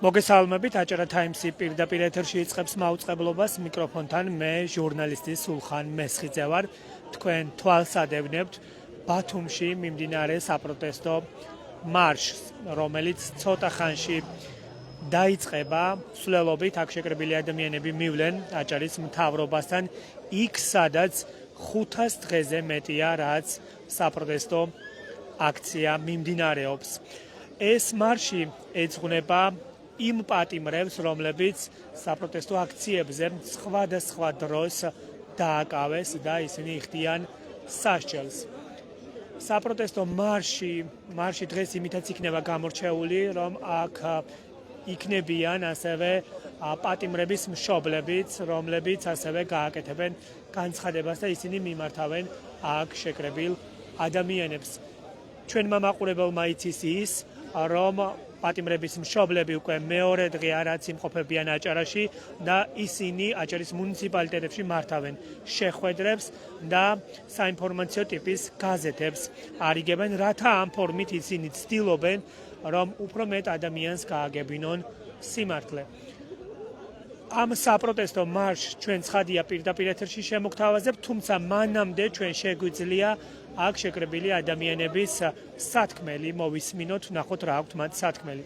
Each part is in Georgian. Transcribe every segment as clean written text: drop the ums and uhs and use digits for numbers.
მოგესალმებით, აჭარა თაიმსი პირდაპირ ეთერში იწყებს მაუწყებლობას მიკროფონთან მე ჟურნალისტი სულხან მესხიძე ვარ. თქვენ თვალსადევნებთ ბათუმში მიმდინარე საპროტესტო მარშს, რომელიც ცოტა ხანში დაიწყება. სულელობით აქ შეკრებილი ადამიანები მივლენ აჭარის მთავრობასთან იქ, სადაც 500 დღეზე მეტია, რაც საპროტესტო აქცია მიმდინარეობს. ეს მარში ეძღვნება იმ პატიმრებს, რომლებიც საპროტესტო აქციებზე სხვადასხვა დროს დააკავეს და ისინი იხდიან სასჯელს. საპროტესტო მარში დღეს იმითაც იქნება გამორჩეული, რომ აქ იქნებიან ასევე პატიმრების მშობლებიც, რომლებიც ასევე გააკეთებენ განცხადებას და ისინი მიმართავენ აქ შეკრებილ ადამიანებს. ჩვენმა მაყურებელმა იცის ის, რომ პატიმრების მშობლები უკვე მეორე დღე არაც იმყოფებიან აჭარაში და ისინი აჭარის მუნიციპალიტეტებში მართავენ შეხვედრებს და საინფორმაციო ტიპის გაზეთებს არიგებენ, რათა ამ ფორმით ისინი ცდილობენ, რომ უფრო მეტ ადამიანს გააგებინონ სიმართლე. ამ საპროტესტო მარშს ჩვენ ცხადია პირდაპირ ეთერში შემოგთავაზებთ, თუმცა მანამდე ჩვენ შეგვიძლია აქ შეკრებილი ადამიანების სათქმელი მოვისმინოთ, ვნახოთ რა აქვთ მათ სათქმელი.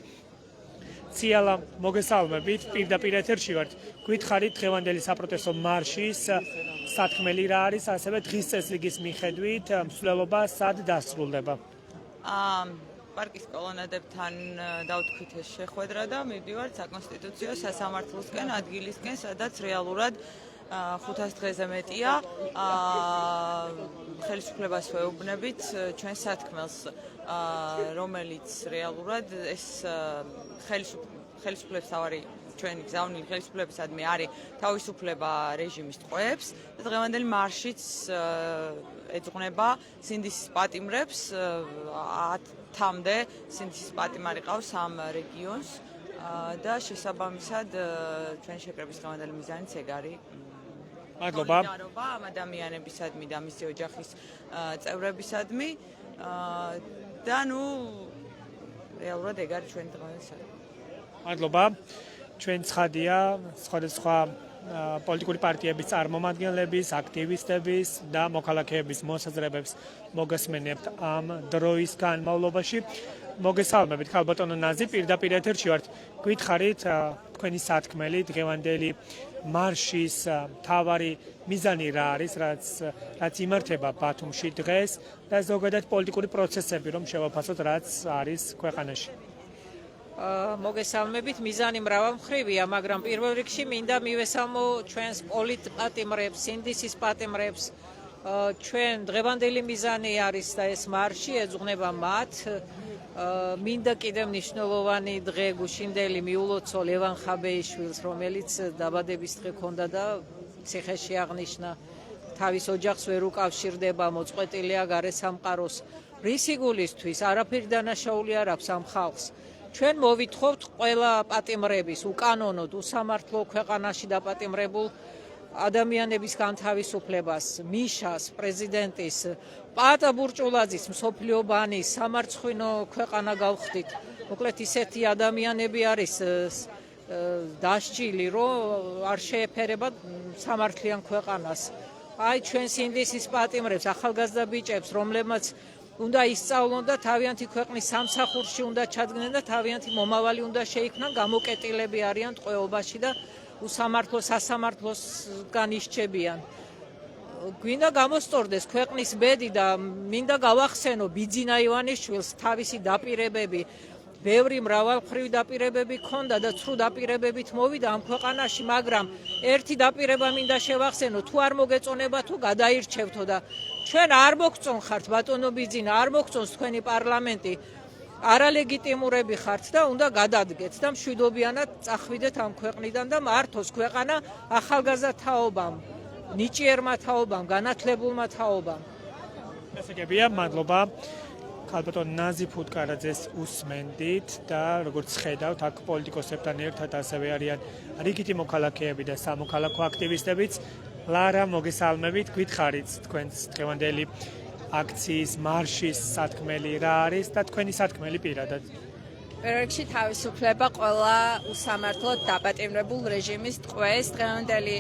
ციალა, მოგესალმებით, პირდაპირ ეთერში ვართ. გვითხარით დღევანდელი საპროტესტო მარშის სათქმელი რა არის, ასევე დღის წესრიგის მიხედვით მსვლელობა სად დასრულდება? პარკის კოლონადებთან დავთქვით ეს შეხვედრა და მივდივართ საკონსტიტუციო სასამართლოსკენ, ადგილისკენ, სადაც რეალურად 500 დღეზე მეტია ხელისუფლებას ვეუბნებით ჩვენ სათქმელს, რომელიც რეალურად ეს ხელისუფლების თავარი ჩვენი გზავნილი ხელისუფლებისადმი არის თავისუფლება რეჟიმის ტყვეებს და დღევანდელი მარშიც ეძღვნება სინდისის პატიმრებს. 10-მდე სინდისის პატიმარი ყავს ამ რეგიონს და შესაბამისად ჩვენ შეკრების დღევანდელი მიზანიც ეგ არის. მადლობა. ამ ადამიანებისადმი და მისი ოჯახის წევრებისადმი და რეალურად ეგ არის ჩვენი დღევანდელი საქმე. მადლობა. ჩვენ ცხადია სხვადასხვა პოლიტიკური პარტიების წარმომადგენლების, აქტივისტების და მოქალაქეების მოსაზრებებს მოგესმენებთ ამ დროის განმავლობაში. მოგესალმებით, ქალბატონო ნაზი, პირდაპირ ეთერში ვართ. გვითხარით თქვენი სათქმელი დღევანდელი მარშის მთავარი მიზანი რა არის, რაც იმართება ბათუმში დღეს და ზოგადად პოლიტიკური პროცესები, რომ შევაფასოთ, რაც არის ქვეყანაში. მოგესალმებით, მიზანი მრავალმხრივია, მაგრამ პირველ რიგში მინდა მივესალმო ჩვენს პოლიტპატიმრებს, სინდისის პატიმრებს. ჩვენ დღევანდელი მიზანი არის და ეს მარში ეძღვნება მათ. მინდა კიდევ მნიშვნელოვანი დღე გუშინდელი მიულოცო ლევან ხაბეიშვილს, რომელიც დაბადების დღე ჰქონდა და ციხეში აღნიშნა. თავის ოჯახს ვერ უკავშირდება, მოწყვეტილია გარესამყაროს. რისი გულისთვის არაფერი დანაშაული არ აქვს ამ ხალხს. ჩვენ მოვითხოვთ ყველა პატიმრების უკანონოდ უსამართლო ქვეყანაში დაპატიმრებულ ადამიანების განთავისუფლებას, მიშას, პრეზიდენტის, პატა ბურჭულაძის, მსოფლიო ბანის, სამარცხვინო ქვეყანა გავხდით. მოკლედ ისეთი ადამიანები არის დასჯილი, რომ არ შეეფერება სამართლიან ქვეყანას. აი ჩვენ სინდისის პატიმრებს, ახალგაზრდა ბიჭებს, რომლებმაც უნდა ისწავლონ და თავიანთი ქვეყნის სამსახურში უნდა ჩადგნენ და თავიანთი მომავალი უნდა შეიქმნან, გამოკეტილები არიან ტყვეობაში და სასამართლოსგან ისჩებიან. გვინდა გამოსწორდეს ქვეყნის ბედი და მინდა გავახსენო ბიძინა ივანიშვილს თავისი დაპირებები, ბევრი მრავალმხრივი დაპირებები ჰქონდა და ცრუ დაპირებებით მოვიდა ამ ქვეყანაში, მაგრამ ერთი დაპირება მინდა შევახსენო, თუ არ მოგეწონება თუ გადაირჩევთო და ჩვენ არ მოგწონხართ ბატონო ბიძინა, არ მოგწონს თქვენი პარლამენტი, არალეგიტიმურები ხართ და უნდა გადადგეთ და მშვიდობიანად წახვიდეთ ამ ქვეყნიდან და მართოს ქვეყანა ახალგაზრდა თაობამ, ნიჭიერმა თაობამ, განათლებულმა თაობამ. ესეგებია, მადლობა. ქალბატონ ნაზი ფუტკარაძეს უსმენდით და როგორც ხედავთ, აქ პოლიტიკოსებთან ერთად ასევე არიან რიგითი მოქალაქეები და სამოქალაქო აქტივისტებიც. ლარა, მოგესალმებით, გვითხარით თქვენს დღევანდელი აქციის მარშის სათქმელი რა არის და თქვენი სათქმელი პირადად. პირველ რიგში თავისუფლება ყველა უსამართლოდ დაპატიმრებულ რეჟიმის ტყვეს. დღევანდელი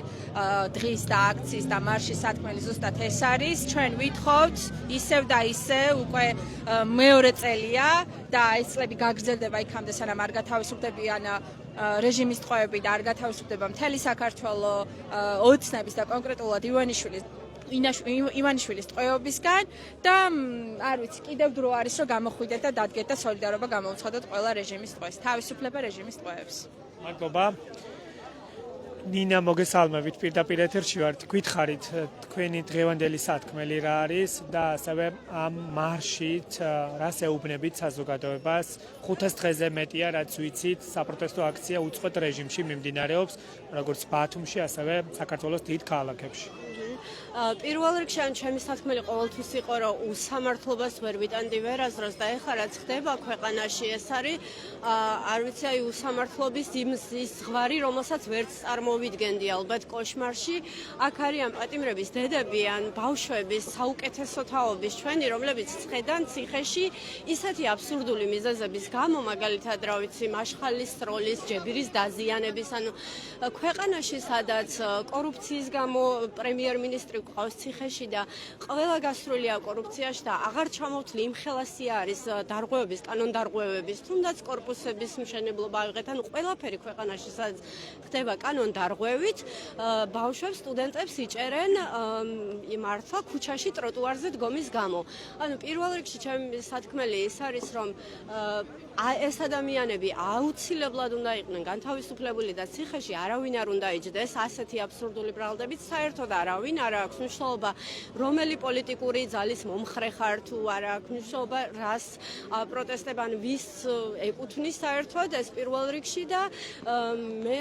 დღის და აქციის და მარშის სათქმელი ზუსტად ეს არის. ჩვენ ვითხოვთ ისევ და ისევ უკვე მეორე წელია და ეს წლები გაგრძელდება იქამდე სანამ არ გათავისუფლებიან რეჟიმის ტყვეები და არ გათავისუფლდება მთელი საქართველო ოცნების და კონკრეტულად ივანიშვილის ტყვეობისგან და არ ვიცი კიდევ დრო არის რომ გამოხვიდეთ და დადგეთ და სოლიდარობა გამოვცხადოთ ყველა რეჟიმის ტყვეს. თავისუფლება რეჟიმის ტყვეებს. მადლობა. ნინა მოგესალმებით პირდაპირ ეთერში ვართ. გითხარით თქვენი დღევანდელი სათქმელი რა არის და ასევე ამ მარშით რას ეუბნებით საზოგადოებას? 500 დღეზე მეტია რაც ვიცით საპროტესტო აქცია უწყვეტ რეჟიმში მიმდინარეობს როგორც ბათუმში ასევე საქართველოს დიდ ქალაქებში. პირველ რიგში ჩემი სათქმელი ყოველთვის იყო რომ უსამართლობას ვერ ვიტანდი ვერაზროს და ეხლა რაც ხდება ქვეყანაში ეს არის არ ვიცი აი უსამართლობის იმ ზღვარი რომელსაც ვერც წარმოვიდგენდი ალბათ კოშმარში აქ არიან პატიმრების დედები ან ბავშვების საუკეთესო თაობის ჩვენი რომლებიც ცხედან ციხეში ისეთი აბსურდული მიზეზების გამო მაგალითად რა ვიცი მაშხალის სროლის ჯებირის დაზიანების ანუ ქვეყანაში სადაც კორუფციის გამო პრემიერ-მინისტრი ყავს ციხეში და ყველა გასრულია კორუფციაში და აღარ ჩამოვთვლი იმ ხელასია არის დარღვევების, კანონდარღვევების, თუნდაც კორპუსების მშენებლობა აღიღეთ, ანუ ყველაფერი ქვეყანაში სადაც ხდება კანონდარღვევით, ბავშვებს, სტუდენტებს იჭერენ მართლა ქუჩაში ტროტუარზე დგომის გამო. ანუ პირველ რიგში ჩემი სათქმელი ის არის, რომ ეს ადამიანები აუცილებლად უნდა იყვნენ განთავისუფლებული და ციხეში არავინ არ უნდა იჯდეს ასეთი აბსურდული ბრალდებით, საერთოდ არავინ არ აქვს მნიშვნელობა რომელი პოლიტიკური ძალის მომხრე ხარ თუ არ აქვს მნიშვნელობა რას პროტესტებან ვის ეკუთვნის საერთოდ ეს პირველ რიგში და მე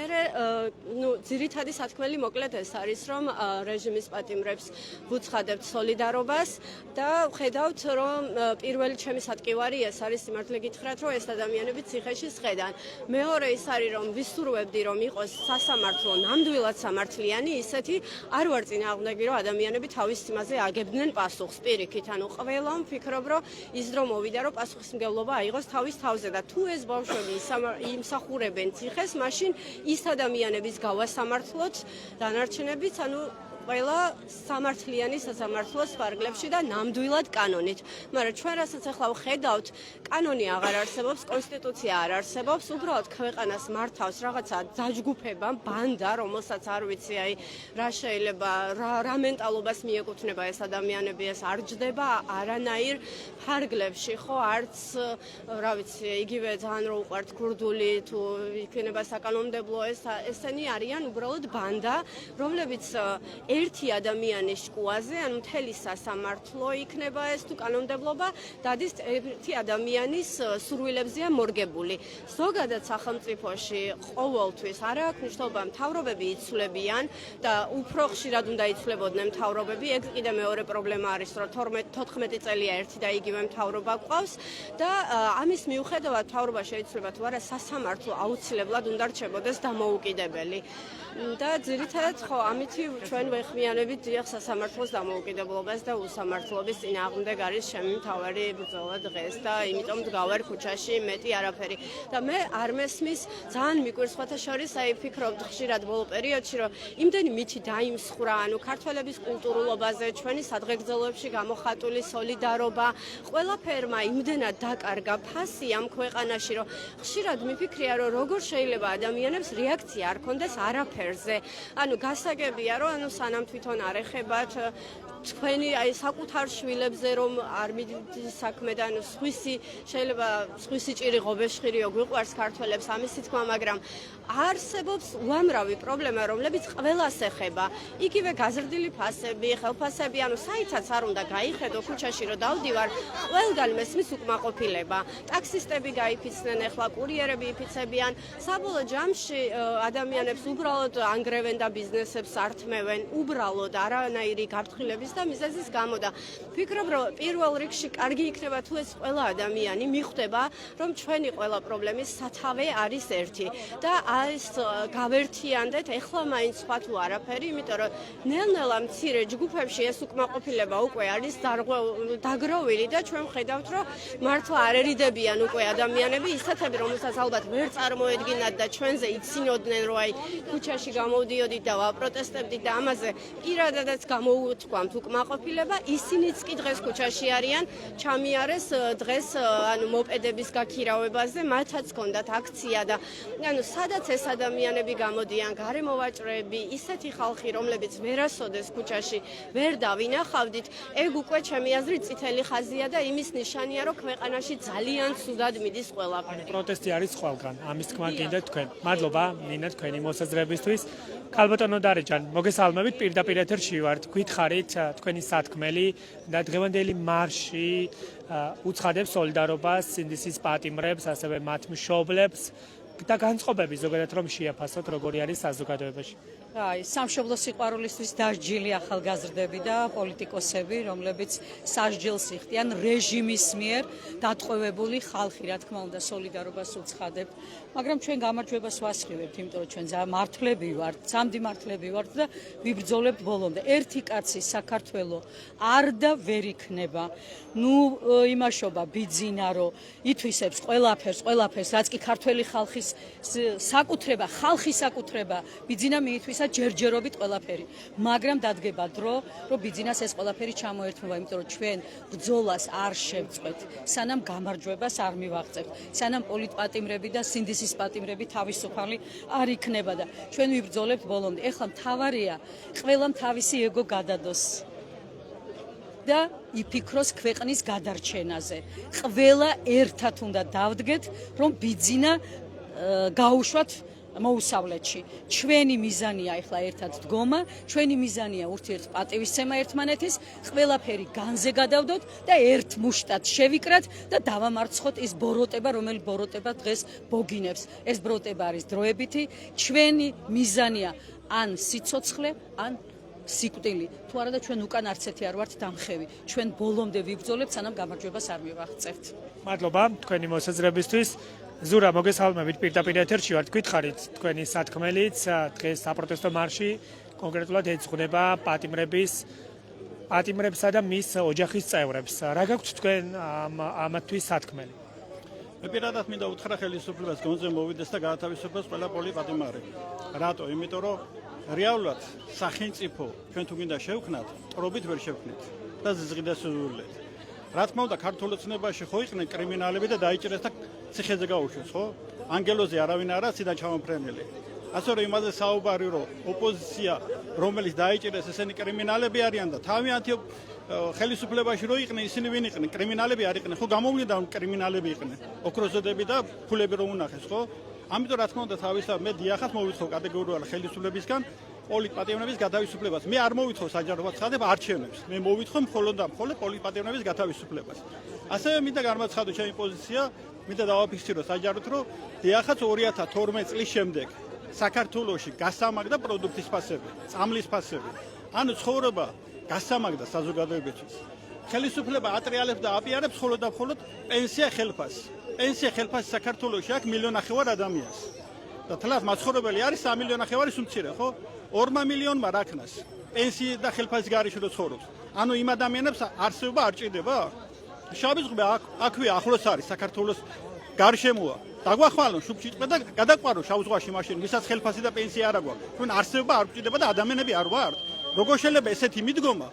ძირითადი სათქმელი მოკლედ ეს არის რომ რეჟიმის პატიმრებს ვუცხადებთ სოლიდარობას და ვხედავთ რომ პირველი ჩემი სატკივარი ეს არის სიმართლე გითხრათ რომ ეს ადამიანები ციხეში სხედან მეორე ის არის რომ ვისურვებდი რომ იყოს სასამართლო ნამდვილად სამართლიანი ისეთი არ ვარ წინააღმდეგი რომ ადამიანები თავის იმაზე აგებდნენ პასუხს პირიქით ანუ ყველა ვფიქრობ რომ ის დრო მოვიდა რომ პასუხისმგებლობა აიღოს თავის თავზე და თუ ეს ბავშვები იმსახურებენ ციხეს მაშინ ის ადამიანების გავასამართლოთ დანარჩენებიც ანუ ყველა სამართლიანი სასამართლოს ფარგლებში და ნამდვილად კანონით. მაგრამ ჩვენ რასაც ახლა ვხედავთ, კანონი აღარ არსებობს, კონსტიტუცია არ არსებობს, უბრალოდ ქვეყანას მართავს რაღაცა დაჯგუფება, ბანდა, რომელსაც არ ვიცი, აი რა შეიძლება, რა მენტალობას მიეკუთვნება ეს ადამიანები, ეს არ ჯდება არანაირ ფარგლებში, ხო, არც რა ვიცი, იგივე ძალიან რო უყვართ ქურდული თუ იქნება საკანონმდებლო ესენი არიან უბრალოდ ბანდა, რომლებიც ერთი ადამიანის შკუაზე, ანუ მთელი სასამართლო იქნება ეს თუ კანონმდებლობა დადის ერთი ადამიანის სურვილებზეა მორგებული. ზოგადად სახელმწიფოში ყოველთვის არ აქვს მნიშვნელობა მთავრობები იცვლებიან და უფრო ხშირად უნდა იცვლებოდნენ მთავრობები. ეგ კიდე მეორე პრობლემა არის, რომ 14 წელია ერთი და იგივე მთავრობა გვყავს და ამის მიუხედავად მთავრობა შეიცვლება თუ არა სასამართლო აუცილებლად უნდა რჩებოდეს დამოუკიდებელი. და ძირითადად ხო ამითი ჩვენ ვეხმიანებით დიახ სასამართლოს დამოუკიდებლობას და უსამართლობის წინააღმდეგ არის ჩემი მთავარი ბრძოლა დღეს და იმიტომ დგავარ ქუჩაში მეტი არაფერი და მე არ მესმის ძალიან მიკვირს სხვათა შორის აი ვფიქრობ ხშირად ბოლო პერიოდში რომ იმდენი მითი დაიმსხვრა ანუ ქართველების კულტურულობაზე ჩვენი სადღეგრძელოებში გამოხატული სოლიდარობა ყველაფერმა იმდენად დაკარგა ფასი ამ ქვეყანაში რომ ხშირად მიფიქრია რომ როგორ შეიძლება ადამიანებს რეაქცია არ ქონდეს არაფერზე ანუ გასაგებია რომ ანუ სანამ თვითონ არ ეხებათ თქვენი აი საკუთარ შვილებზე რომ არ მიდის საქმე და ანუ სხვისი შეიძლება სხვისი ჭირი ღობეშხირიო გვიყვარს ქართველებს ამისი თქმა მაგრამ არსებობს უამრავი პრობლემა რომლებიც ყველას ეხება იგივე გაზრდილი ფასები ხელფასები ანუ საითაც არ უნდა გაიხედო ქუჩაში რომ დავდივარ ყველგან მესმის უკმაყოფილება ტაქსისტები გაიფიცნენ ახლა კურიერები იფიცებიან საბოლოო ჯამში ადამიანებს უბრალოდ ანგრევენ და ბიზნესებს ართმევენ უბრალოდ არანაირი გაფრთხილების და მიზეზის გამო და ვფიქრობ, რომ პირველ რიგში კარგი იქნება თუ ეს ყველა ადამიანი მიხვდება, რომ ჩვენი ყველა პრობლემის სათავე არის ერთი და ეს გავერთიანდეთ, ეხლა მაინც სხვა თუ არაფერი, იმიტომ რომ ნელ-ნელა მცირე ჯგუფებში ეს უკმაყოფილება უკვე არის დაგროვილი და ჩვენ ვხედავთ, რომ მართლა არ ერიდებიან უკვე ადამიანები, ისეთები, რომელსაც ალბათ ვერ წარმოედგინათ და ჩვენზე იცინოდნენ, რომ აი ქუჩაში გამოვდიოდით და ვაპროტესტებდით და ამაზე პირადადაც გამოუთქვამთ უკმაყოფილება, ისინიც კი დღეს ქუჩაში არიან, ჩამიარეს დღეს ანუ მოპედების გაქირავებაზე, მათაც ჰქონდათ აქცია და ანუ სადაც ეს ადამიანები გამოდიან, გარემოვაჭრეები, ისეთი ხალხი, რომლებიც ვერასოდეს ქუჩაში ვერ დავინახავდით, ეგ უკვე ჩემი აზრით წითელი ხაზია და იმის ნიშანია, რომ ქვეყანაში ძალიან ცუდად მიდის ყველაფერი. პროტესტი არის ყველგან. ამის თქმა გინდათ თქვენ. მადლობა ნინა თქვენი მოსაზრებისთვის. ქალბატონო დარეჯან, მოგესალმებით, პირდაპირ ეთერში ვართ. გითხარით თქვენი სათქმელი და დღევანდელი მარში უცხადებს სოლიდარობას სინდისის პატიმრებს, ასევე მათ მშობლებს და განწყობები ზოგადად რომ შეაფასოთ, როგორი არის საზოგადოებაში. აი, სამშობლო სიყვარულისთვის დასჯილი ახალგაზრდები და პოლიტიკოსები, რომლებიც სასჯელს იხდიან რეჟიმის მიერ დატყვევებული ხალხი, რა თქმა უნდა, სოლიდარობას უცხადებთ. მაგრამ ჩვენ გამარჯვებას ვასხივებთ, იმიტომ რომ ჩვენ მართლები ვართ, სამდიმართლები ვართ და ვიბრძოლებთ ბოლომდე. ერთი კაცი საქართველოს არ და ვერ იქნება. ნუ იმაშობა ბიძინა, რომ ითვისებს ყველაფერს, რაც კი ქართველი ხალხის საკუთრება, ხალხის საკუთრება, ბიძინა მიითვისა ჯერჯერობით ყველაფერი. მაგრამ დადგება დრო, რომ ბიძინას ეს ყველაფერი ჩამოერთმება, იმიტომ რომ ჩვენ ბრძოლას არ შევწყვეთ, სანამ გამარჯვებას არ მივაღწევთ, სანამ პოლიტპატიმრები და სინდისის პატიმრები თავისუფალი არ იქნება და ჩვენ ვიბრძოლებთ ბოლომდე. ეხლა მთავარია ყველამ თავისი ეგო გადადოს და იფიქროს ქვეყნის გადარჩენაზე. ყველა ერთად უნდა დავდგეთ, რომ ბიძინა გაუშვათ მოუსავლეთში. ჩვენი მიზანია ახლა ერთად დგომა, ჩვენი მიზანია ურთიერთპატივისცემა ერთმანეთის, ყველაფერი განზე გადავდოთ და ერთ მუშტად შევიკრათ და დავამარცხოთ ის ბოროტება, რომელიც ბოროტება დღეს ბოგინებს. ეს ბოროტება არის დროებითი, ჩვენი მიზანია ან სიცოცხლე, ან სიკვდილი. თუ არა და ჩვენ უკან არც ერთი არ ვართ დამხევი. ჩვენ ბოლომდე ვიბრძოლებთ, სანამ გამარჯვებას არ მივაღწევთ. მადლობა თქვენი მოსაზრებისთვის. ზურა, მოგესალმებით, პირდაპირ ეთერში ვართ. გითხარით თქვენი სათქმელიც დღეს საპროტესტო მარში კონკრეტულად ეძღვნება პატიმრებსა და მის ოჯახის წევრებს. რა გაქვთ თქვენ ამათთვის სათქმელი? მე პირადად მინდა უთხრა ხელისუფლებას გონზე მოვიდეს და გაათავისუფლოს ყველა პოლიტპატიმარი. რატო? იმიტომ რომ რეალურად სახელმწიფო ჩვენ თუ გინდა შევქნათ, ტრობით ვერ შევქნით და ზღიდა სულულეთ. რა თქმა უნდა, ქართულ ოცნებაში ხო იყვნენ კრიმინალები და დაიჭირეს და ციხეზე გაუშვეს, ხო? ანგელოზე არავინ არა, ციდან ჩამოფრენილი. ასე რომ იმაზე საუბარი, რომ ოპოზიცია, რომელიც დაიჭირეს, ესენი კრიმინალები არიან და თავიანთი ხელისუფლებაში რო იყვნენ, ისინი ვინ იყვნენ? კრიმინალები არ იყვნენ, ხო? გამოვლინდა კრიმინალები იყვნენ. ოქროზოდები და ფულები რომ უნახეს, ხო? ამიტომ რა თქმა უნდა, თავისთავად მე დიახაც მოვითხო კატეგორიულად ხელისუფლებისგან პოლიტპატიმრების გათავისუფლებას. მე არ მოვითხო საჯაროდ ცხადებ არჩევნებს. მე მოვითხო მხოლოდ და მხოლოდ პოლიტპატიმრების გათავისუფლებას. ასევე მინდა განმაცხადო ჩემი პოზიცია, მინდა დავაფიქსირო საჯაროდ, რომ დიახაც 2012 წლის შემდეგ საქართველოში გასამაგდა პროდუქტის ფასები, წამლის ფასები. ანუ ცხოვრება გასამაგდა საზოგადოებისთვის. ხელისუფლება ატრიალებს და აპიარებს მხოლოდ და მხოლოდ პენსია ხელფასს. პენსია ხელფასი საქართველოში აქვს 1,5 მილიონ ადამიანს. და თლაც მაცხოვრებელი არის 3,5 მილიონ უმცირე, ხო? 2 მილიონმა რაკნას პენსია და ხელფასის გარეშე რო ცხოვრობს. ანუ იმ ადამიანებს არსებობა არ ჭირდება? შავი ზღვა აქვე ახლოს არის საქართველოს გარშემოა. დაგვახვალონ შუბჭიტყვე და გადაყვარო შავ ზღვაში მაშინ, ვისაც ხელფასი და პენსია არ აქვს. თქვენ არსებობა არ ჭირდება და ადამიანები არ ვართ. როგორ შეიძლება ესეთი მიდგომა,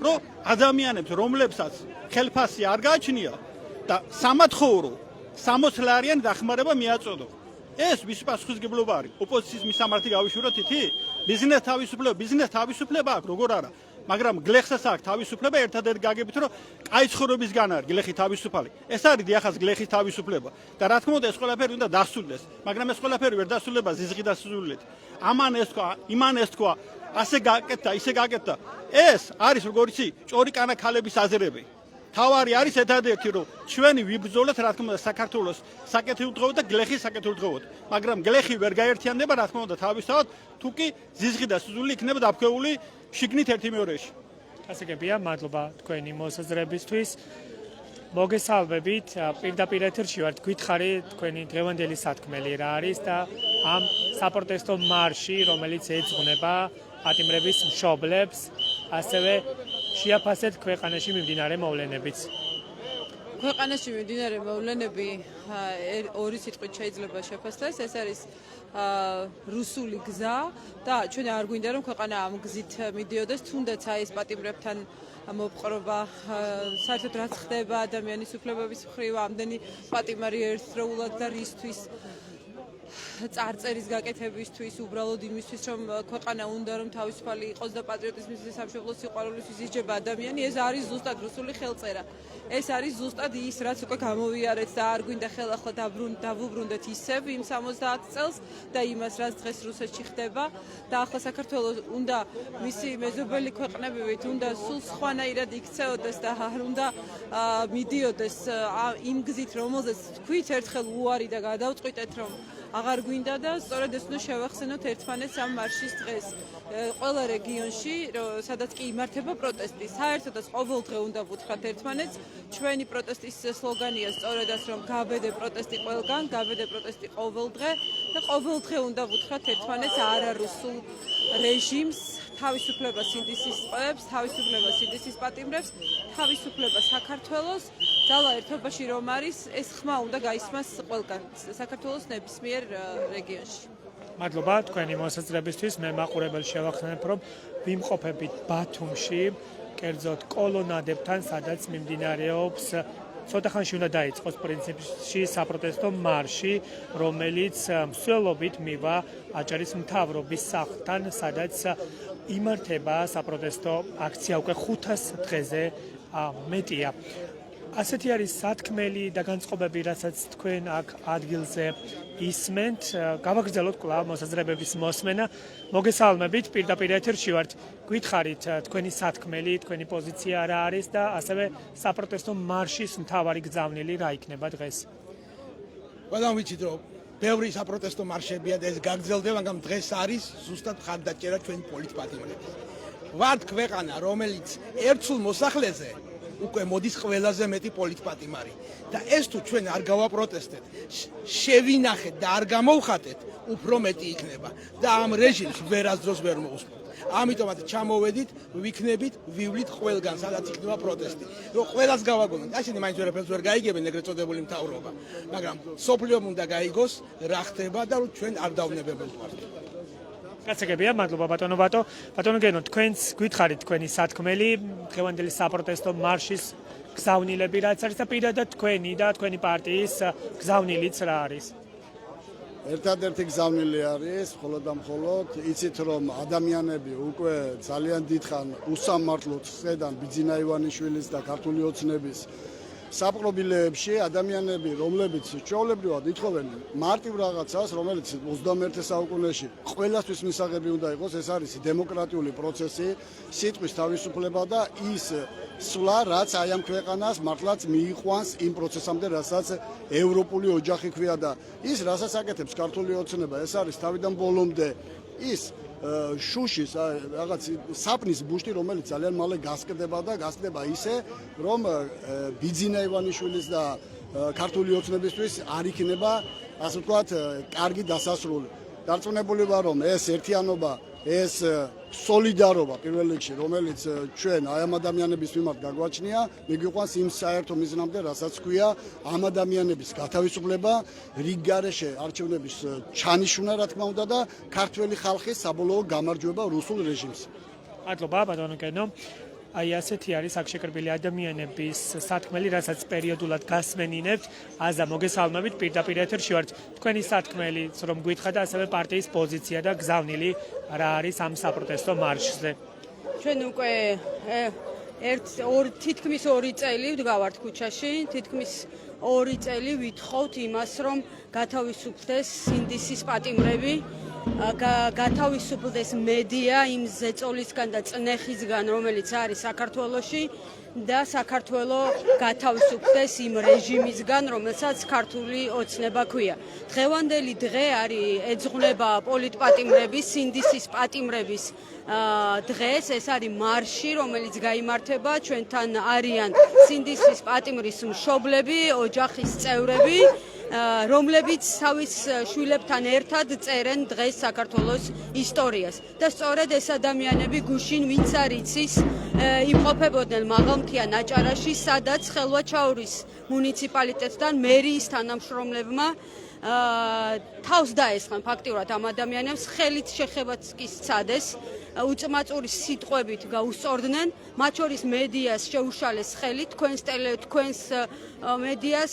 რომ ადამიანებს, რომლებსაც ხელფასი არ გააჩნია და სამათხოვრო 60 ლარიანი დახმარება მიაწოდო. ეს ვის პასუხისმგებლობა არის? ოპოზიციის მისამართი გავიშვირო თითი? ბიზნეს თავისუფლება აქვს, როგორ არა? მაგრამ გლეხსაც აქვს თავისუფლება, ერთადერთი გაგებით, რომ კაი ცხოვრებისგან არის გლეხი თავისუფალი. ეს არის დიახაც გლეხის თავისუფლება. და რა თქმა უნდა, ეს ყველაფერი უნდა დასრულდეს, მაგრამ ეს ყველაფერი ვერ დასრულდება ზიზღი და სულულით. ამან ეს თქვა, იმან ეს თქვა, ასე გაკეთდა, ისე გაკეთდა. ეს არის როგორ იცი, ჭორიკანა ქალების აზრები. თავარი არის ერთადერთი რომ ჩვენი ვიბრძოლოთ რა თქმა უნდა საქართველოს საკეთილდღეოდ და გლეხის საკეთილდღეოდ, მაგრამ გლეხი ვერ გაერთიანდება რა თქმა უნდა თავისთავად თუ კი ზიზღი და სიზული იქნება დაფქვეული შიგნით ერთი მეორეში. გასაგებია, მადლობა თქვენი მოსაზრებისთვის. მოგესალმებით, პირდაპირ ეთერში ვართ, გითხარი თქვენი დღევანდელი სათქმელი რა არის და ამ საპროტესტო მარში, რომელიც ეძღვნება პატიმრების მშობლებს, ასევე შეაფასეთ ქვეყანაში მიმდინარე მოვლენებიც. ქვეყანაში მიმდინარე მოვლენები ორი სიტყვით შეიძლება შეფასდეს, ეს არის რუსული გზა და ჩვენ არ გვინდა რომ ქვეყანა ამ გზით მიდიოდეს, თუნდაც აი ეს პატიმრებთან მოპყრობა, საერთოდ რაც ხდება ადამიანის უფლებების მხრივ, ამდენი პატიმარი ერთდროულად და რისთვის წარწერის გაკეთებისთვის, უბრალოდ იმისთვის, რომ ქვეყანა უნდა რომ თავისუფალი იყოს და პატრიოტიზმის სამშობლოს სიყვარულისთვის ისჯება ადამიანი, ეს არის ზუსტად რუსული ხელწერა. ეს არის ზუსტად ის, რაც უკვე გამოვიარეთ და არ გვინდა ხელახლა დავუბრუნდეთ ისევ იმ 70 წელს და იმას, რაც დღეს რუსეთში ხდება და ახლა საქართველოს უნდა მისი მეზობელი ქვეყნებივით უნდა სულ სხვანაირად იქცეოდეს და არ უნდა მიდიოდეს იმ გზით, რომელზეც თქვით ერთხელ უარი და გადავწყვიტეთ, რომ აღარ გვინდა და სწორედ ეს უნდა შევახსენოთ ერთმანეთს ამ მარშის დღეს. ყველა რეგიონში, სადაც კი იმართება პროტესტი, საერთოდაც ყოველდღე უნდა ვუთხრათ ერთმანეთს. ჩვენი პროტესტის სლოგანია სწორედაც რომ გაბედე პროტესტი ყველგან, გაბედე პროტესტი ყოველდღე და ყოველდღე უნდა ვუთხრათ ერთმანეთს არარუსულ რეჟიმს, თავისუფლება სინდისის წყებს, თავისუფლება სინდისის პატიმრებს, თავისუფლება საქართველოს, ძალა ერთობაში რომ არის, ეს ხმა უნდა გაისმას ყველგან საქართველოს ნებისმიერ რეგიონში. მადლობა თქვენი მოსაზრებისთვის. მე მაყურებელს შევახსენებ, რომ ვიმყოფებით ბათუმში, კერძოდ კოლონადებთან, სადაც მიმდინარეობს ცოტა ხანში უნდა დაიწყოს პრინციპში საპროტესტო მარში, რომელიც მსვლელობით მივა აჭარის მთავრობის სახლთან, სადაც იმართება საპროტესტო აქცია უკვე 500 დღეზე მეტია. ასეთი არის სათქმელი და განწყობები, რასაც თქვენ აქ ადგილზე ისმენთ. გავაგრძელოთ კვლავ მოსაზრებების მოსმენა. მოგესალმებით, პირდაპირ ეთერში ვართ. გითხარით თქვენი სათქმელი, თქვენი პოზიცია რა არის და ასევე საპროტესტო მარშის მთავარი გზავნილი რა იქნება დღეს. ყველამ ვიცით რომ ბევრი საპროტესტო მარშებია და ეს გაგრძელდება, მაგრამ დღეს არის ზუსტად ხარდაჭერა ჩვენი პოლიტპატიმრების. ვართ ქვეყანა, რომელიც ერთსულ მოსახლეზე უკვე მოდის ყველაზე მეტი პოლიტპატიმარი და ეს თუ ჩვენ არ გავაპროტესტეთ, შევინახეთ და არ გამოვხატეთ, უფრო მეტი იქნება და ამ რეჟიმს ვერასდროს ვერ მოусმოთ. ამიტომაც ჩამოვედით, ვიქნებით, ვივლით ყველგან, სადაც იქნება პროტესტი. რომ ყველას გავაგონოთ. ასეთი მაინც ვერაფერს ვერ გაიგებენ ეგრეთ წოდებული მთავრობა, მაგრამ სოფლიომ უნდა გაიგოს რა ხდება და რომ ჩვენ არ დავნებებელთ ვართ. გასაგებია, მადლობა ბატონო ბატო. ბატონო გენო, თქვენს გითხარით თქვენი სათქმელი, დღევანდელი საპროტესტო მარშის გზავნილები რაც არის და პირადად თქვენი და თქვენი პარტიის გზავნილიც რა არის? ერთადერთი გზავნილი არის მხოლოდ და მხოლოდ იცით რომ ადამიანები უკვე ძალიან დიდხან უსამართლოდ ხედან ბიძინა ივანიშვილის და ქართული ოცნების საპყრობილეებში ადამიანები, რომლებიც ჩვეულებრივად ითხოვენ მარტივ რაღაცას, რომელიც 21 საუკუნეში ყველასთვის მისაღები უნდა იყოს, ეს არის დემოკრატიული პროცესი, სიტყვის თავისუფლება და ის სვლა, რაც აი ამ ქვეყანას მართლაც მიიყვანს იმ პროცესამდე, რასაც ევროპული ოჯახი ქვია და ის, რასაც აკეთებს ქართული ოცნება, ეს არის თავიდან ბოლომდე ის შუშის რაღაც საპნის ბუშტი, რომელიც ძალიან მალე გასკდება და გასკდება ისე, რომ ბიძინა ივანიშვილის და ქართული ოცნებისთვის არ იქნება, ასე ვთქვათ, კარგი დასასრული. დარწმუნებული ვარ, რომ ეს ერთიანობა, ეს სოლიდარობა პირველ რიგში, რომელიც ჩვენ აი ამ ადამიანების მიმართ გაგვაჩნია, მიგვიყვანს იმ საერთო მიზნამდე, რასაც ქვია ამ ადამიანების გათავისუფლება, რიგ გარეშე არჩევნების ჩანიშვნა, რა თქმა უნდა და ქართველი ხალხის საბოლოო გამარჯვება რუსულ რეჟიმს. მადლობა ბატონო გენო. აი ასეთი არის აქ შეკრებილი ადამიანების სათქმელი, რასაც პერიოდულად გასმენინებთ. აზა მოგესალმებით, პირდაპირ ეთერში ვართ. თქვენი სათქმელი, რომ გითხრათ და ასევე პარტიის პოზიცია და გზავნილი რა არის ამ საპროტესტო მარშზე. ჩვენ უკვე თითქმის 2 წელი ვდგავართ ქუჩაში, თითქმის 2 წელი ვითხოვთ იმას, რომ გათავისუფლდეს სინდისის პატიმრები გათავისუფლდეს მედია იმ ზეწოლისგან და წნეხისგან, რომელიც არის საქართველოში და საქართველოს გათავისუფლდეს იმ რეჟიმისგან, რომელსაც ქართული ოცნება ქვია. დღევანდელი დღე არის ეძღვნება პოლიტპატიმრების, სინდისის პატიმრების დღეს, ეს არის მარში, რომელიც გაიმართება, ჩვენთან არიან სინდისის პატიმრის მშობლები, ოჯახის წევრები, რომლებიც თავის შვილებთან ერთად წერენ დღეს საქართველოს ისტორიას. და სწორედ ეს ადამიანები გუშინ ვინც არ იცის, იმყოფებოდნენ მაღალმთიან აჭარაში, სადაც ხელვაჩაურის მუნიციპალიტეტთან მერიის თანამშრომლებმა თავს დაესხნენ ფაქტიურად ამ ადამიანებს, ხელით შეხებაც კი სცადეს, უწმაწური სიტყვებით გაუსწორდნენ, მათ შორის მედიას შეუშალეს ხელით, თქვენს მედიას,